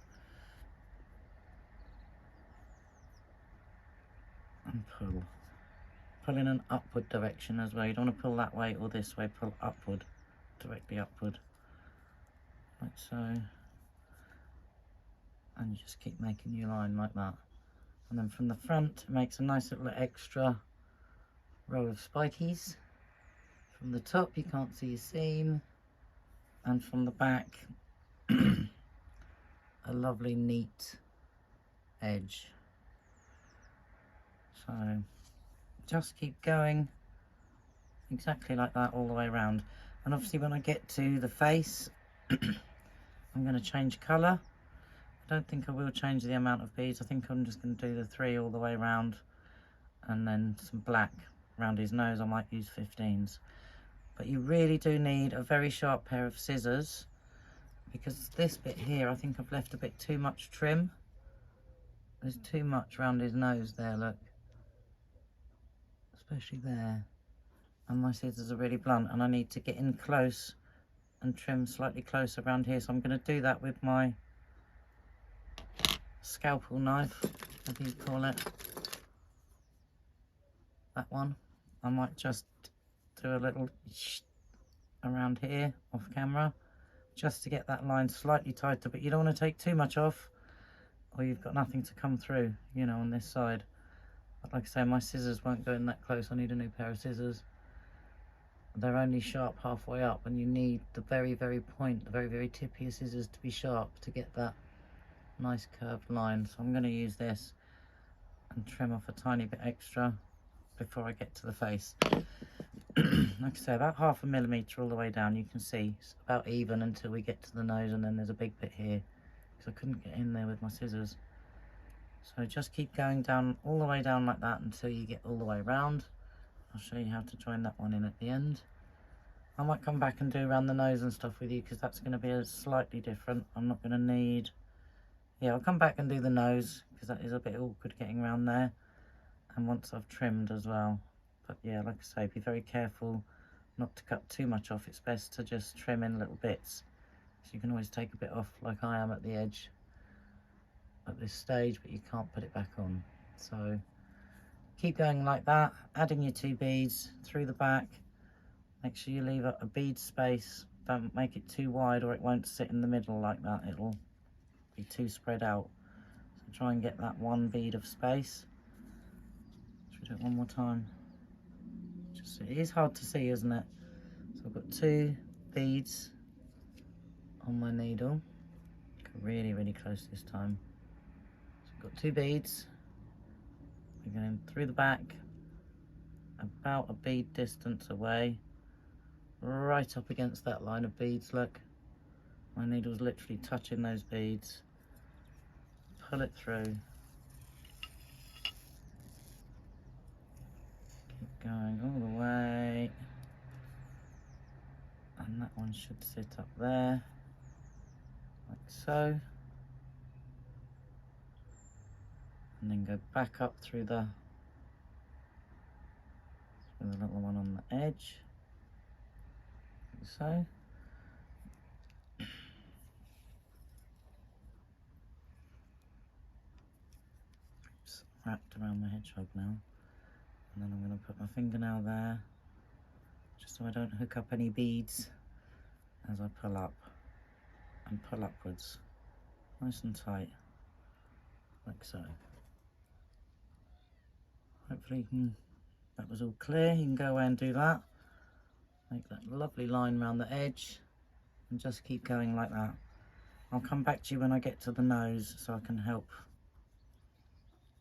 And pull. Pull in an upward direction as well. You don't want to pull that way or this way, pull upward, directly upward. Like so. And you just keep making your line like that. And then from the front, it makes a nice little extra row of spikies. From the top you can't see your seam, and from the back a lovely neat edge. So just keep going exactly like that all the way around. And obviously when I get to the face I'm going to change colour. I don't think I will change the amount of beads. I think I'm just going to do the 3 all the way around, and then some black around his nose. I might use 15s. But you really do need a very sharp pair of scissors, because this bit here I think I've left a bit too much trim. There's too much around his nose there, look, especially there, and my scissors are really blunt and I need to get in close and trim slightly closer around here. So I'm going to do that with my scalpel knife, whatever you call it, that one. I might just do a little around here off camera, just to get that line slightly tighter, but you don't want to take too much off or you've got nothing to come through, you know, on this side. But like I say, my scissors won't go in that close. I need a new pair of scissors. They're only sharp halfway up, and you need the very, very point, the very, very tip of your scissors to be sharp to get that nice curved line. So I'm going to use this and trim off a tiny bit extra before I get to the face. Like I say, about 1/2 millimetre all the way down. You can see it's about even until we get to the nose, and then there's a big bit here because I couldn't get in there with my scissors. So just keep going down all the way down like that until you get all the way around. I'll show you how to join that one in at the end. I might come back and do around the nose and stuff with you because that's going to be a slightly different. I'm not going to need... Yeah, I'll come back and do the nose because that is a bit awkward getting around there. And once I've trimmed as well. But yeah, like I say, be very careful not to cut too much off. It's best to just trim in little bits. So you can always take a bit off like I am at the edge at this stage, but you can't put it back on. So keep going like that, adding your 2 beads through the back. Make sure you leave a bead space. Don't make it too wide or it won't sit in the middle like that. It'll be too spread out. So try and get that 1 bead of space. Should we do it one more time? Just, it is hard to see, isn't it? So I've got 2 beads on my needle. Really, really close this time. So I've got 2 beads. We're going through the back, about a bead distance away, right up against that line of beads. Look, my needle's literally touching those beads. Pull it through. Keep going all the way. And that one should sit up there, like so. And then go back up through the little one on the edge, like so. Oops, wrapped around my hedgehog now. And then I'm going to put my fingernail there, just so I don't hook up any beads as I pull up and pull upwards, nice and tight, like so. Hopefully that was all clear. You can go away and do that. Make that lovely line around the edge and just keep going like that. I'll come back to you when I get to the nose so I can help,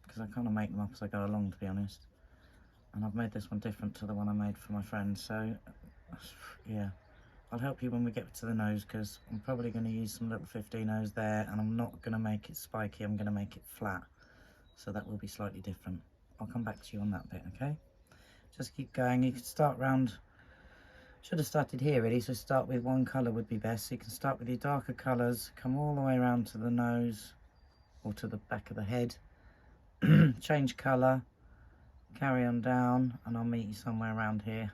because I kind of make them up as I go along, to be honest. And I've made this one different to the one I made for my friend, so yeah, I'll help you when we get to the nose, because I'm probably going to use some little 15-0s there, and I'm not going to make it spiky, I'm going to make it flat, so that will be slightly different. I'll come back to you on that bit, okay? Just keep going. You can start round, should have started here really, so start with 1 colour would be best. So you can start with your darker colours, come all the way around to the nose or to the back of the head, change colour, carry on down, and I'll meet you somewhere around here.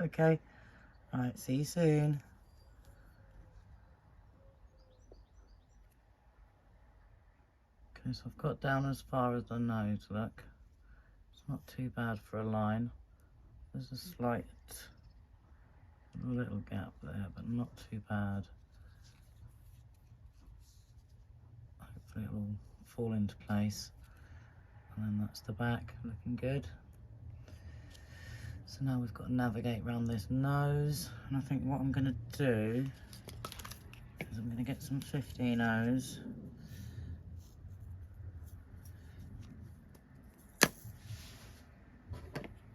Okay, alright, see you soon. Okay, so I've got down as far as the nose, look. It's not too bad for a line. There's a slight little gap there, but not too bad. Hopefully it'll fall into place. And then that's the back, looking good. So now we've got to navigate around this nose. And I think what I'm going to do is I'm going to get some 15-0s.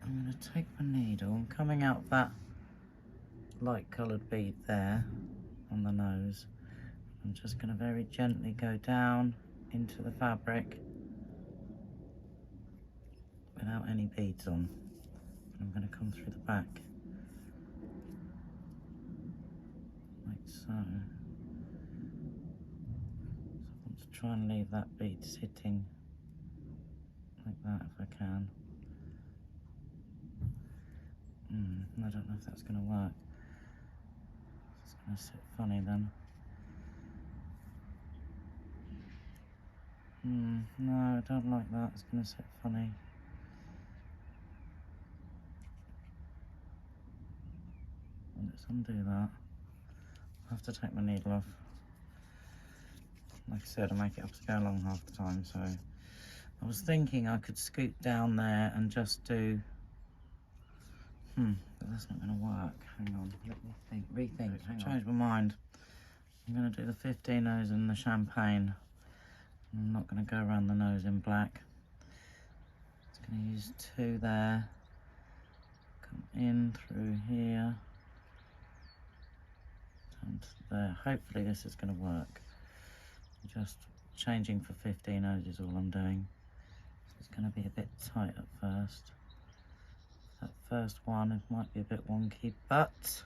I'm going to take my needle, I'm coming out that light coloured bead there on the nose. I'm just going to very gently go down into the fabric without any beads on. I'm going to come through the back like so. So I want to try and leave that bead sitting like that if I can. I don't know if that's going to work. It's going to sit funny then. No, I don't like that. It's going to sit funny. let's undo that. I have to take my needle off. Like I said, I make it up to go along half the time, so I was thinking I could scoop down there and just do, but that's not going to work. Hang on, let me rethink. I've changed my mind. I'm going to do the 15 nose and the champagne. I'm not going to go around the nose in black. Just going to use 2 there. Come in through here. Down to there. Hopefully this is going to work. Just changing for 15 nose is all I'm doing. It's going to be a bit tight at first. That first one, it might be a bit wonky, but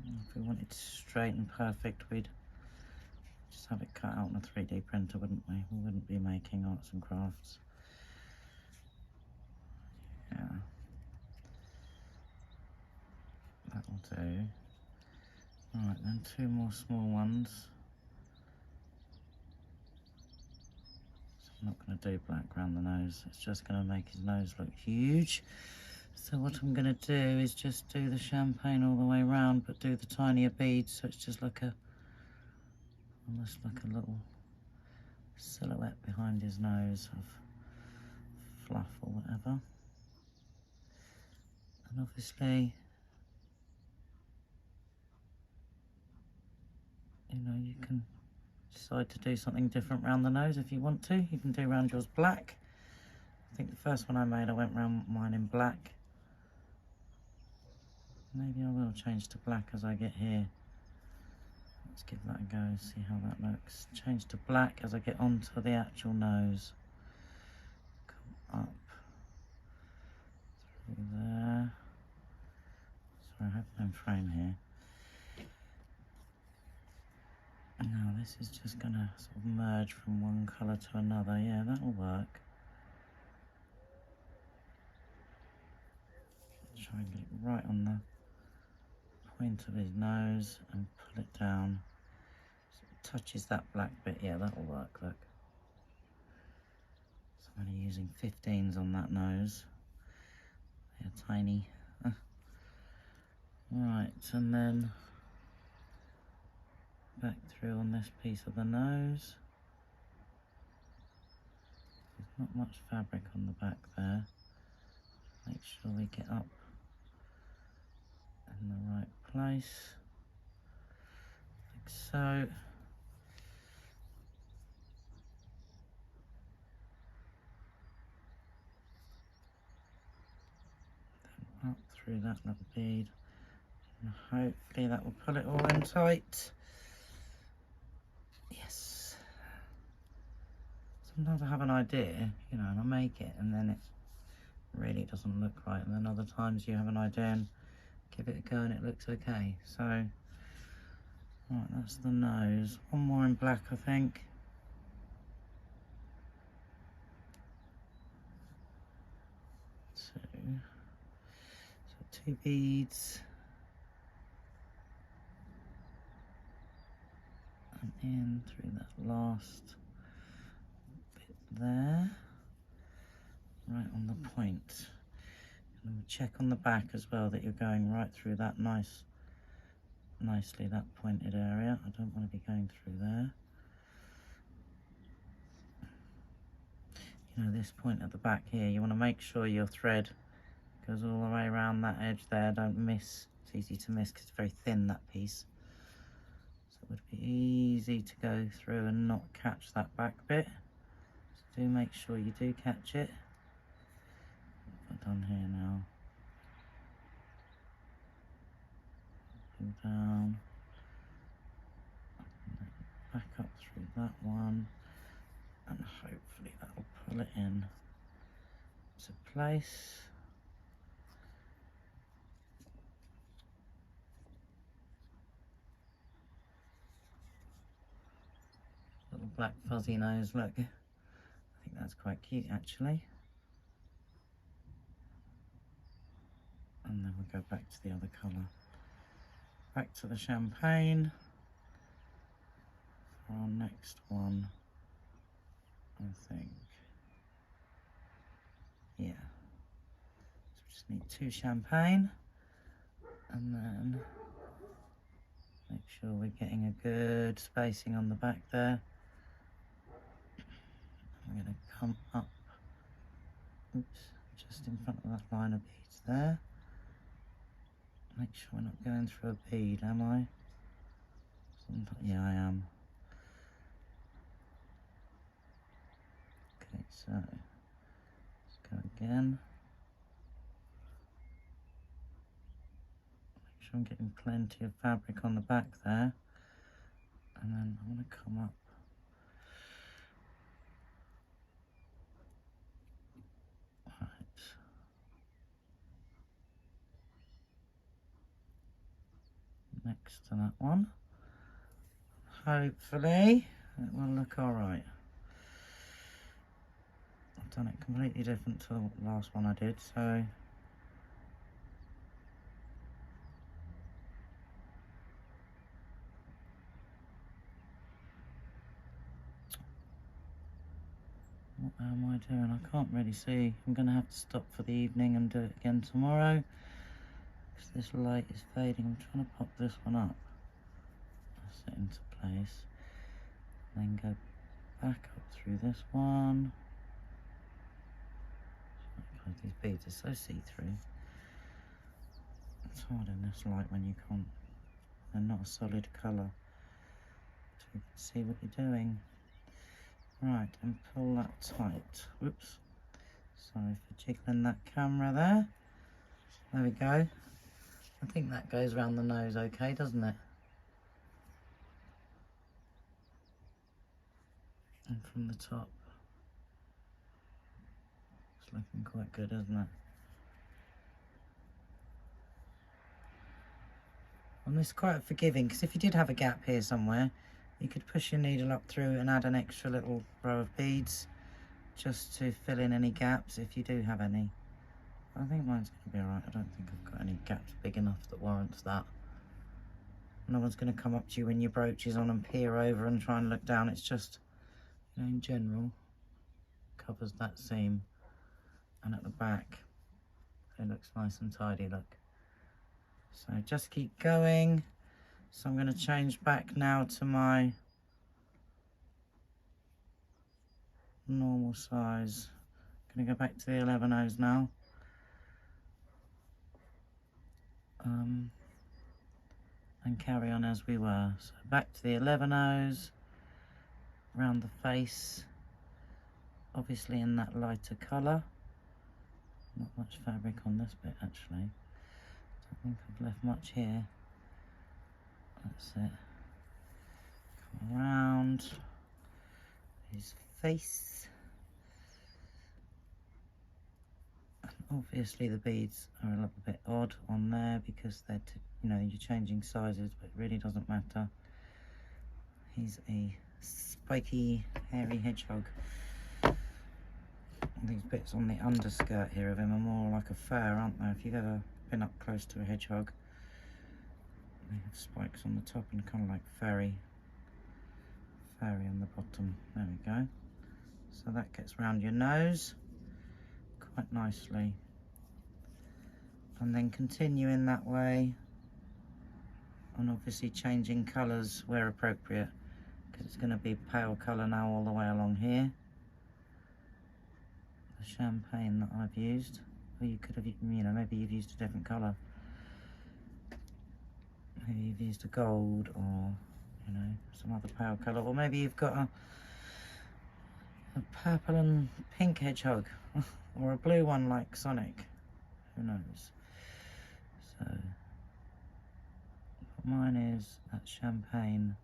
if we wanted it straight and perfect, we'd just have it cut out on a 3D printer, wouldn't we? We wouldn't be making arts and crafts. Yeah. That'll do. Alright, then 2 more small ones. So I'm not going to do black around the nose. It's just going to make his nose look huge. So what I'm going to do is just do the champagne all the way around, but do the tinier beads, so it's just like almost like a little silhouette behind his nose of fluff or whatever. And obviously, you know, you can decide to do something different around the nose if you want to. You can do around yours black. I think the first one I made, I went around mine in black. Maybe I will change to black as I get here. Let's give that a go, see how that looks. Change to black as I get onto the actual nose. Come up through there. Sorry, I have no frame here. Now this is just going to sort of merge from one colour to another. Yeah, that'll work. Try and get it right on the point of his nose and pull it down. So it touches that black bit. Yeah, that'll work, look. So I'm only using 15s on that nose. They're tiny. Right, and then back through on this piece of the nose. There's not much fabric on the back there. Make sure we get up in the right place, like so. Then up through that little bead, and hopefully that will pull it all in tight. Yes. Sometimes I have an idea, you know, and I make it, and then it really doesn't look right, and then other times you have an idea and give it a go and it looks okay. So, right, that's the nose. One more in black, I think. So 2 beads. And in through that last bit there. Right on the point. And we'll check on the back as well that you're going right through that nicely, that pointed area. I don't want to be going through there. You know, this point at the back here, you want to make sure your thread goes all the way around that edge there. Don't miss. It's easy to miss because it's very thin, that piece. So it would be easy to go through and not catch that back bit. So do make sure you do catch it. What have I done here now? Pull down. Back up through that one. And hopefully that will pull it in to place. Little black fuzzy nose, look. I think that's quite cute actually. And then we'll go back to the other colour. Back to the champagne for our next one, I think. Yeah. Just need 2 champagne, and then make sure we're getting a good spacing on the back there. I'm going to come up, oops, just in front of that line of beads there. Make sure we're not going through a bead, am I? Yeah, I am. Okay, so let's go again. Make sure I'm getting plenty of fabric on the back there. And then I want to come up. Right. Next to that one. Hopefully it will look alright. I've done it completely different to the last one I did, so what am I doing? I can't really see. I'm going to have to stop for the evening and do it again tomorrow because this light is fading. I'm trying to pop this one up. That's it into place. Then go back up through this one. God, these beads are so see-through. It's hard in this light when you can't, they're not a solid colour, so you can see what you're doing. Right, and pull that tight. Whoops. Sorry for jiggling that camera there. There we go. I think that goes around the nose okay, doesn't it? And from the top. It's looking quite good, isn't it? And this is quite forgiving, because if you did have a gap here somewhere, you could push your needle up through and add an extra little row of beads just to fill in any gaps if you do have any. I think mine's going to be alright. I don't think I've got any gaps big enough that warrants that. No one's going to come up to you when your brooch is on and peer over and try and look down. It's just, you know, in general, covers that seam. And at the back, it looks nice and tidy, look. So just keep going. So I'm going to change back now to my normal size. I'm going to go back to the 11/0s now. And carry on as we were. So back to the 11/0s, around the face, obviously in that lighter colour. Not much fabric on this bit actually. Don't think I've left much here. That's it. Come around his face. And obviously the beads are a little bit odd on there because they're, you know, you're changing sizes, but it really doesn't matter. He's a spiky, hairy hedgehog. These bits on the underskirt here of him are more like a fur, aren't they? If you've ever been up close to a hedgehog, they have spikes on the top and kind of like furry on the bottom. There we go. So that gets round your nose quite nicely. And then continue in that way, and obviously changing colours where appropriate, because it's going to be pale colour now all the way along here. The champagne that I've used, or you could have, you know, maybe you've used a different colour. Maybe you've used a gold, or, you know, some other pale colour, or maybe you've got a purple and pink hedgehog, or a blue one like Sonic, who knows. So mine is that champagne,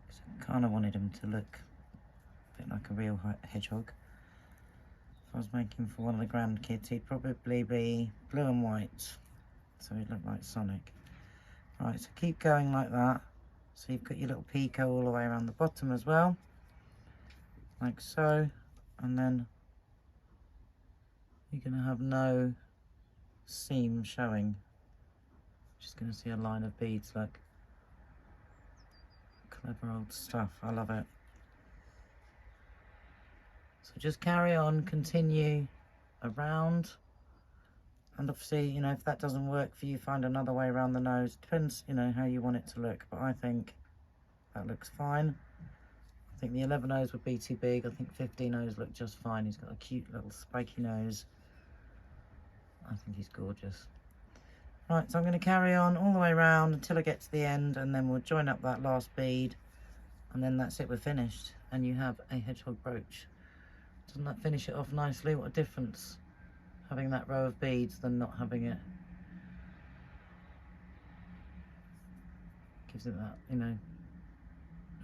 because I kind of wanted him to look a bit like a real hedgehog. If I was making for one of the grandkids, he'd probably be blue and white, so he'd look like Sonic. Right, so keep going like that. So you've got your little picot all the way around the bottom as well, like so, and then you're going to have no seam showing. Just going to see a line of beads, like clever old stuff. I love it. So just carry on, continue around And obviously, you know, if that doesn't work for you, find another way around the nose. Depends, you know, how you want it to look, but I think that looks fine. I think the 11 O's would be too big. I think 15 O's look just fine. He's got a cute little spiky nose. I think he's gorgeous. Right, so I'm going to carry on all the way around until I get to the end, and then we'll join up that last bead, and then that's it, we're finished. And you have a hedgehog brooch. Doesn't that finish it off nicely? What a difference having that row of beads than not having it. Gives it that, you know,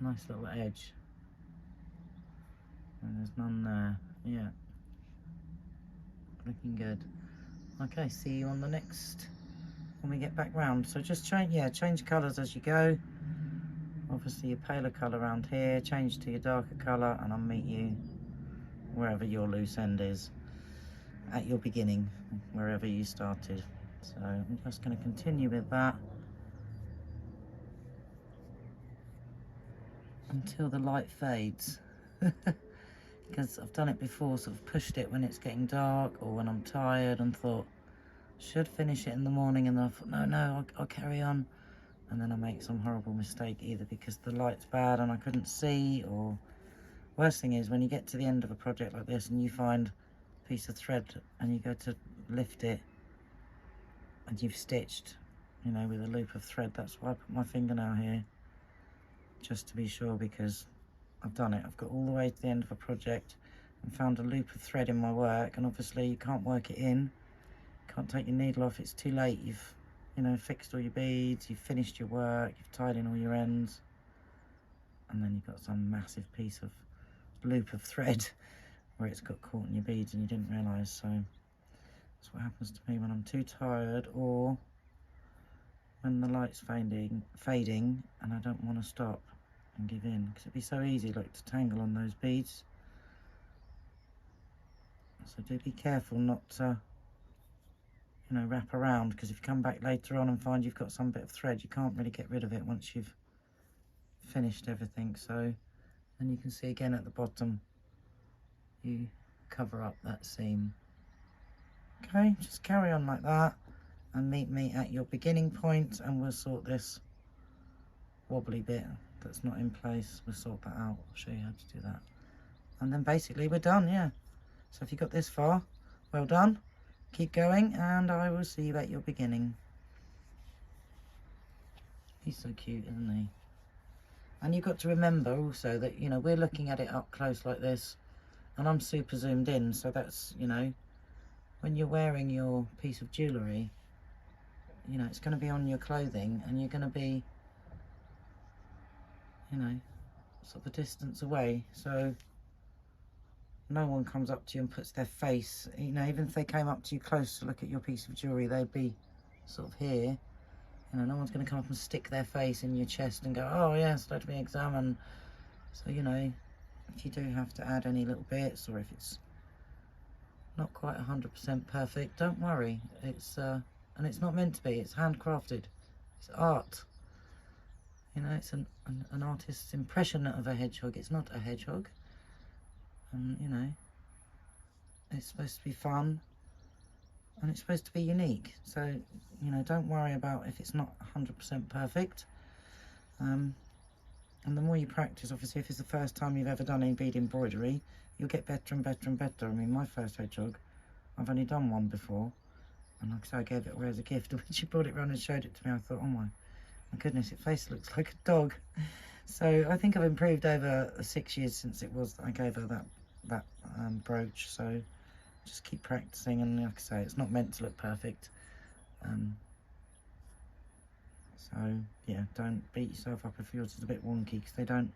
nice little edge. And there's none there. Yeah. Looking good. Okay, see you on the next, when we get back round. So just change colours as you go. Obviously your paler colour around here, change to your darker colour, and I'll meet you wherever your loose end is at your beginning, wherever you started. So I'm just going to continue with that until the light fades. Because I've done it before, sort of pushed it when it's getting dark or when I'm tired and thought, should finish it in the morning, and then I thought, no, I'll carry on. And then I make some horrible mistake, either because the light's bad and I couldn't see, or worst thing is when you get to the end of a project like this and you find a piece of thread and you go to lift it and you've stitched, you know, with a loop of thread. That's why I put my fingernail here, just to be sure, because I've done it. I've got all the way to the end of a project and found a loop of thread in my work, and obviously you can't work it in, can't take your needle off, it's too late. You've, you know, fixed all your beads, you've finished your work, you've tied in all your ends, and then you've got some massive piece of loop of thread where it's got caught in your beads and you didn't realise. So that's what happens to me when I'm too tired, or when the light's fading and I don't want to stop and give in, because it'd be so easy, like, to tangle on those beads. So do be careful not to, you know, wrap around, because if you come back later on and find you've got some bit of thread, you can't really get rid of it once you've finished everything. So, and you can see again at the bottom, you cover up that seam. Okay, just carry on like that and meet me at your beginning point, and we'll sort this wobbly bit that's not in place. We'll sort that out. I'll show you how to do that. And then basically we're done, yeah. So if you got this far, well done. Keep going, and I will see you at your beginning. He's so cute, isn't he? And you've got to remember also that, you know, we're looking at it up close like this, and I'm super zoomed in, so that's, you know, when you're wearing your piece of jewellery, you know, it's going to be on your clothing, and you're going to be, you know, sort of a distance away, so no one comes up to you and puts their face, you know, even if they came up to you close to look at your piece of jewellery, they'd be sort of here. You know, no one's going to come up and stick their face in your chest and go, oh yes, let me examine. So, you know, if you do have to add any little bits, or if it's not quite 100% perfect, don't worry. It's and it's not meant to be. It's handcrafted. It's art. You know, it's an artist's impression of a hedgehog. It's not a hedgehog. And, you know, it's supposed to be fun, and it's supposed to be unique. So, you know, don't worry about if it's not 100% perfect. And the more you practice, obviously, if it's the first time you've ever done any bead embroidery, you'll get better and better and better. I mean, my first hedgehog, I've only done one before, and like I say, I gave it away as a gift. When she brought it round and showed it to me, I thought, oh my goodness, its face looks like a dog. So I think I've improved over the 6 years since it was I gave her that brooch. So just keep practicing, and like I say, it's not meant to look perfect. So yeah, don't beat yourself up if yours is a bit wonky, because they don't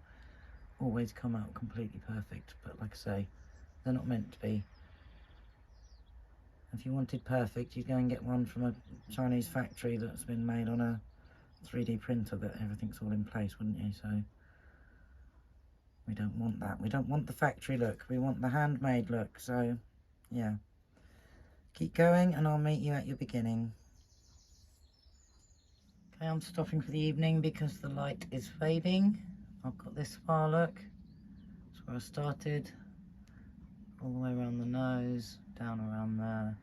always come out completely perfect. But like I say, they're not meant to be. If you wanted perfect, you'd go and get one from a Chinese factory that's been made on a 3D printer that everything's all in place, wouldn't you? So we don't want that. We don't want the factory look. We want the handmade look. So yeah, keep going, and I'll meet you at your beginning. Okay, I'm stopping for the evening because the light is fading. I've got this far, look. That's where I started. All the way around the nose, down around there.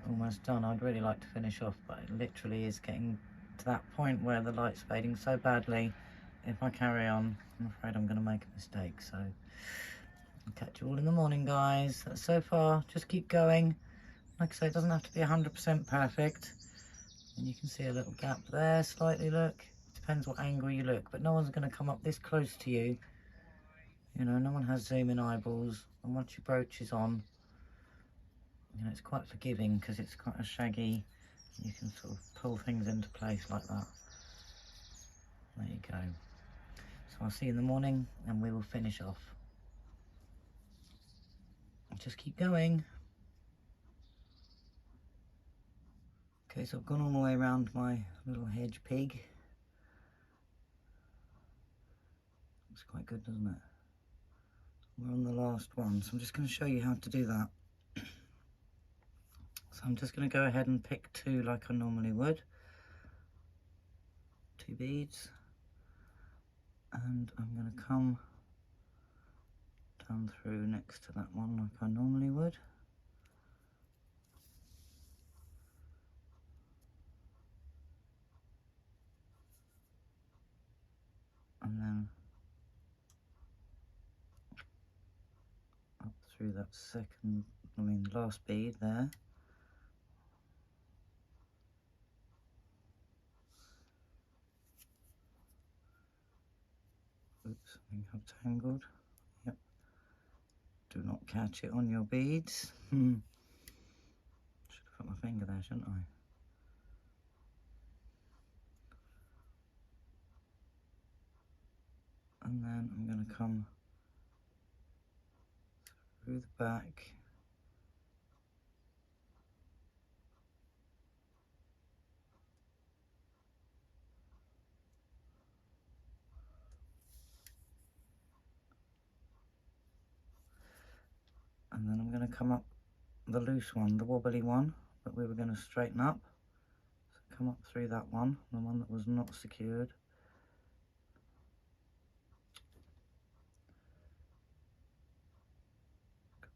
almost done. I'd really like to finish off, but it literally is getting to that point where the light's fading so badly. If I carry on, I'm afraid I'm going to make a mistake. So I'll catch you all in the morning, guys. So far, just keep going. Like I say, it doesn't have to be 100% perfect. And you can see a little gap there slightly, look. Depends what angle you look, but no one's going to come up this close to you. You know, no one has zoom in eyeballs. And once your brooch is on, you know, it's quite forgiving because it's quite a shaggy, you can sort of pull things into place like that. There you go. So I'll see you in the morning and we will finish off. Just keep going. Okay, so I've gone all the way around my little hedge pig. Looks quite good, doesn't it? We're on the last one, so I'm just going to show you how to do that. So I'm just going to go ahead and pick two like I normally would. Two beads. And I'm going to come down through next to that one like I normally would. And then up through that last bead there. Oops, I think I've tangled. Yep. Do not catch it on your beads. Should have put my finger there, shouldn't I? And then I'm going to come through the back. And then I'm going to come up the loose one, the wobbly one that we were going to straighten up. So come up through that one, the one that was not secured.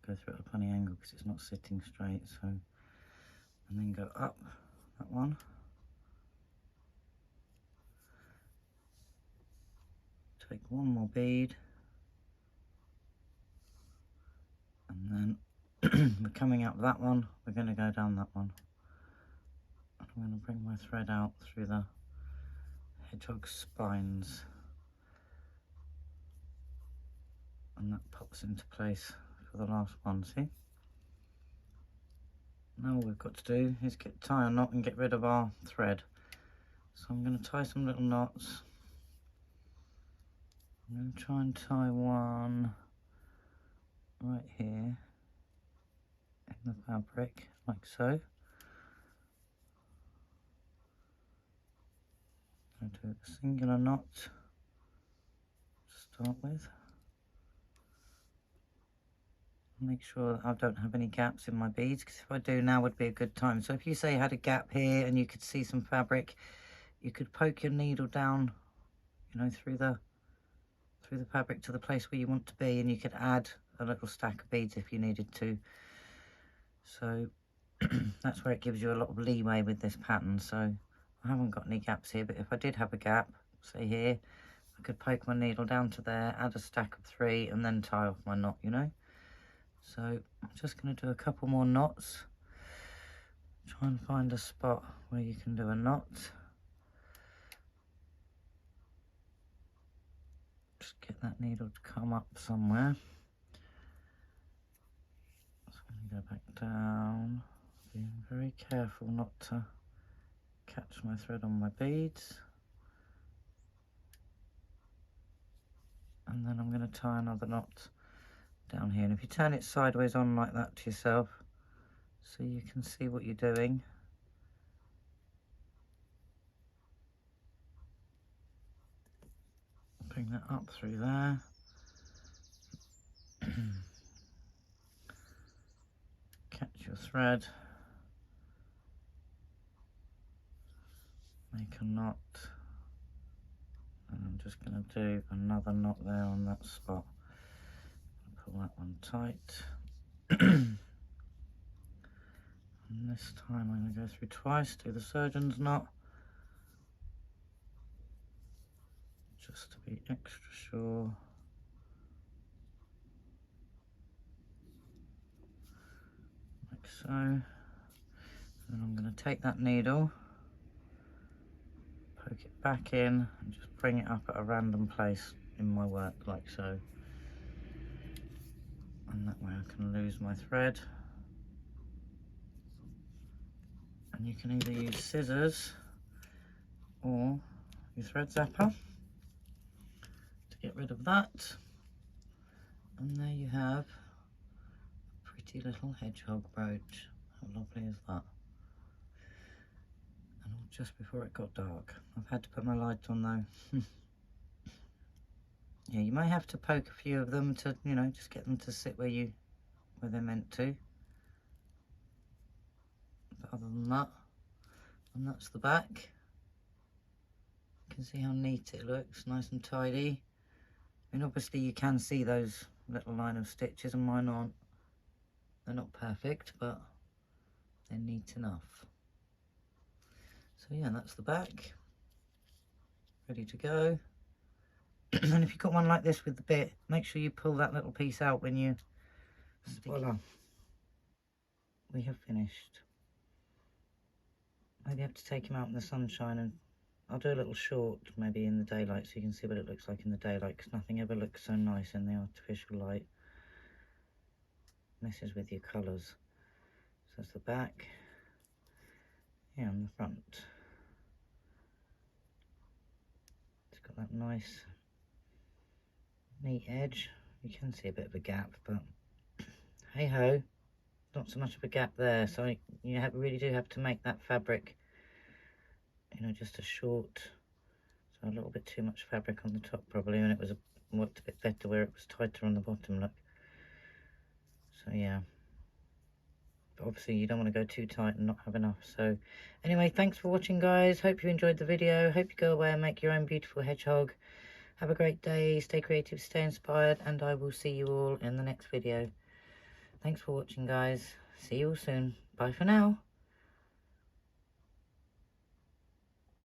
Go through at a funny angle because it's not sitting straight, so, and then go up that one. Take one more bead, and then we're coming up that one, we're going to go down that one. And I'm going to bring my thread out through the hedgehog spines, and that pops into place for the last one, see? Now all we've got to do is tie a knot and get rid of our thread. So I'm going to tie some little knots. I'm going to try and tie one right here in the fabric, like so. I'm going to do a singular knot to start with. Make sure that I don't have any gaps in my beads, because if I do, now would be a good time. So if you say you had a gap here and you could see some fabric, you could poke your needle down, you know, through the fabric to the place where you want to be, and you could add a little stack of beads if you needed to. So that's where it gives you a lot of leeway with this pattern. So I haven't got any gaps here, but if I did have a gap, say here, I could poke my needle down to there, add a stack of 3, and then tie off my knot, you know. So I'm just going to do a couple more knots. Try and find a spot where you can do a knot. Just get that needle to come up somewhere. So I'm going to go back down, being very careful not to catch my thread on my beads. And then I'm going to tie another knot down here. And if you turn it sideways on like that to yourself, so you can see what you're doing. Bring that up through there. Catch your thread. Make a knot. And I'm just going to do another knot there on that spot. Pull that one tight. And And this time I'm going to go through twice, do the surgeon's knot, just to be extra sure. Like so. And then I'm going to take that needle, poke it back in, and just bring it up at a random place in my work, like so. And that way I can lose my thread. And you can either use scissors or your thread zapper to get rid of that. And there you have a pretty little hedgehog brooch. How lovely is that? And all just before it got dark. I've had to put my light on though. Yeah, you may have to poke a few of them to, you know, just get them to sit where they're meant to. But other than that, and that's the back. You can see how neat it looks, nice and tidy. I mean, obviously you can see those little line of stitches, and mine aren't. They're not perfect, but they're neat enough. So yeah, that's the back. Ready to go. And if you've got one like this with the bit, make sure you pull that little piece out when you... Voila. We have finished. Maybe I have to take him out in the sunshine, and I'll do a little short maybe in the daylight so you can see what it looks like in the daylight, because nothing ever looks so nice in the artificial light. Messes with your colours. So that's the back. Yeah, and the front. It's got that nice neat edge. You can see a bit of a gap, but hey ho, not so much of a gap there. So you really do have to make that fabric, you know, just a short. So a little bit too much fabric on the top probably, and it was worked a bit better where it was tighter on the bottom, look. So yeah, but obviously you don't want to go too tight and not have enough. So anyway, thanks for watching guys. Hope you enjoyed the video. Hope you go away and make your own beautiful hedgehog. Have a great day, stay creative, stay inspired, and I will see you all in the next video. Thanks for watching guys. See you all soon. Bye for now.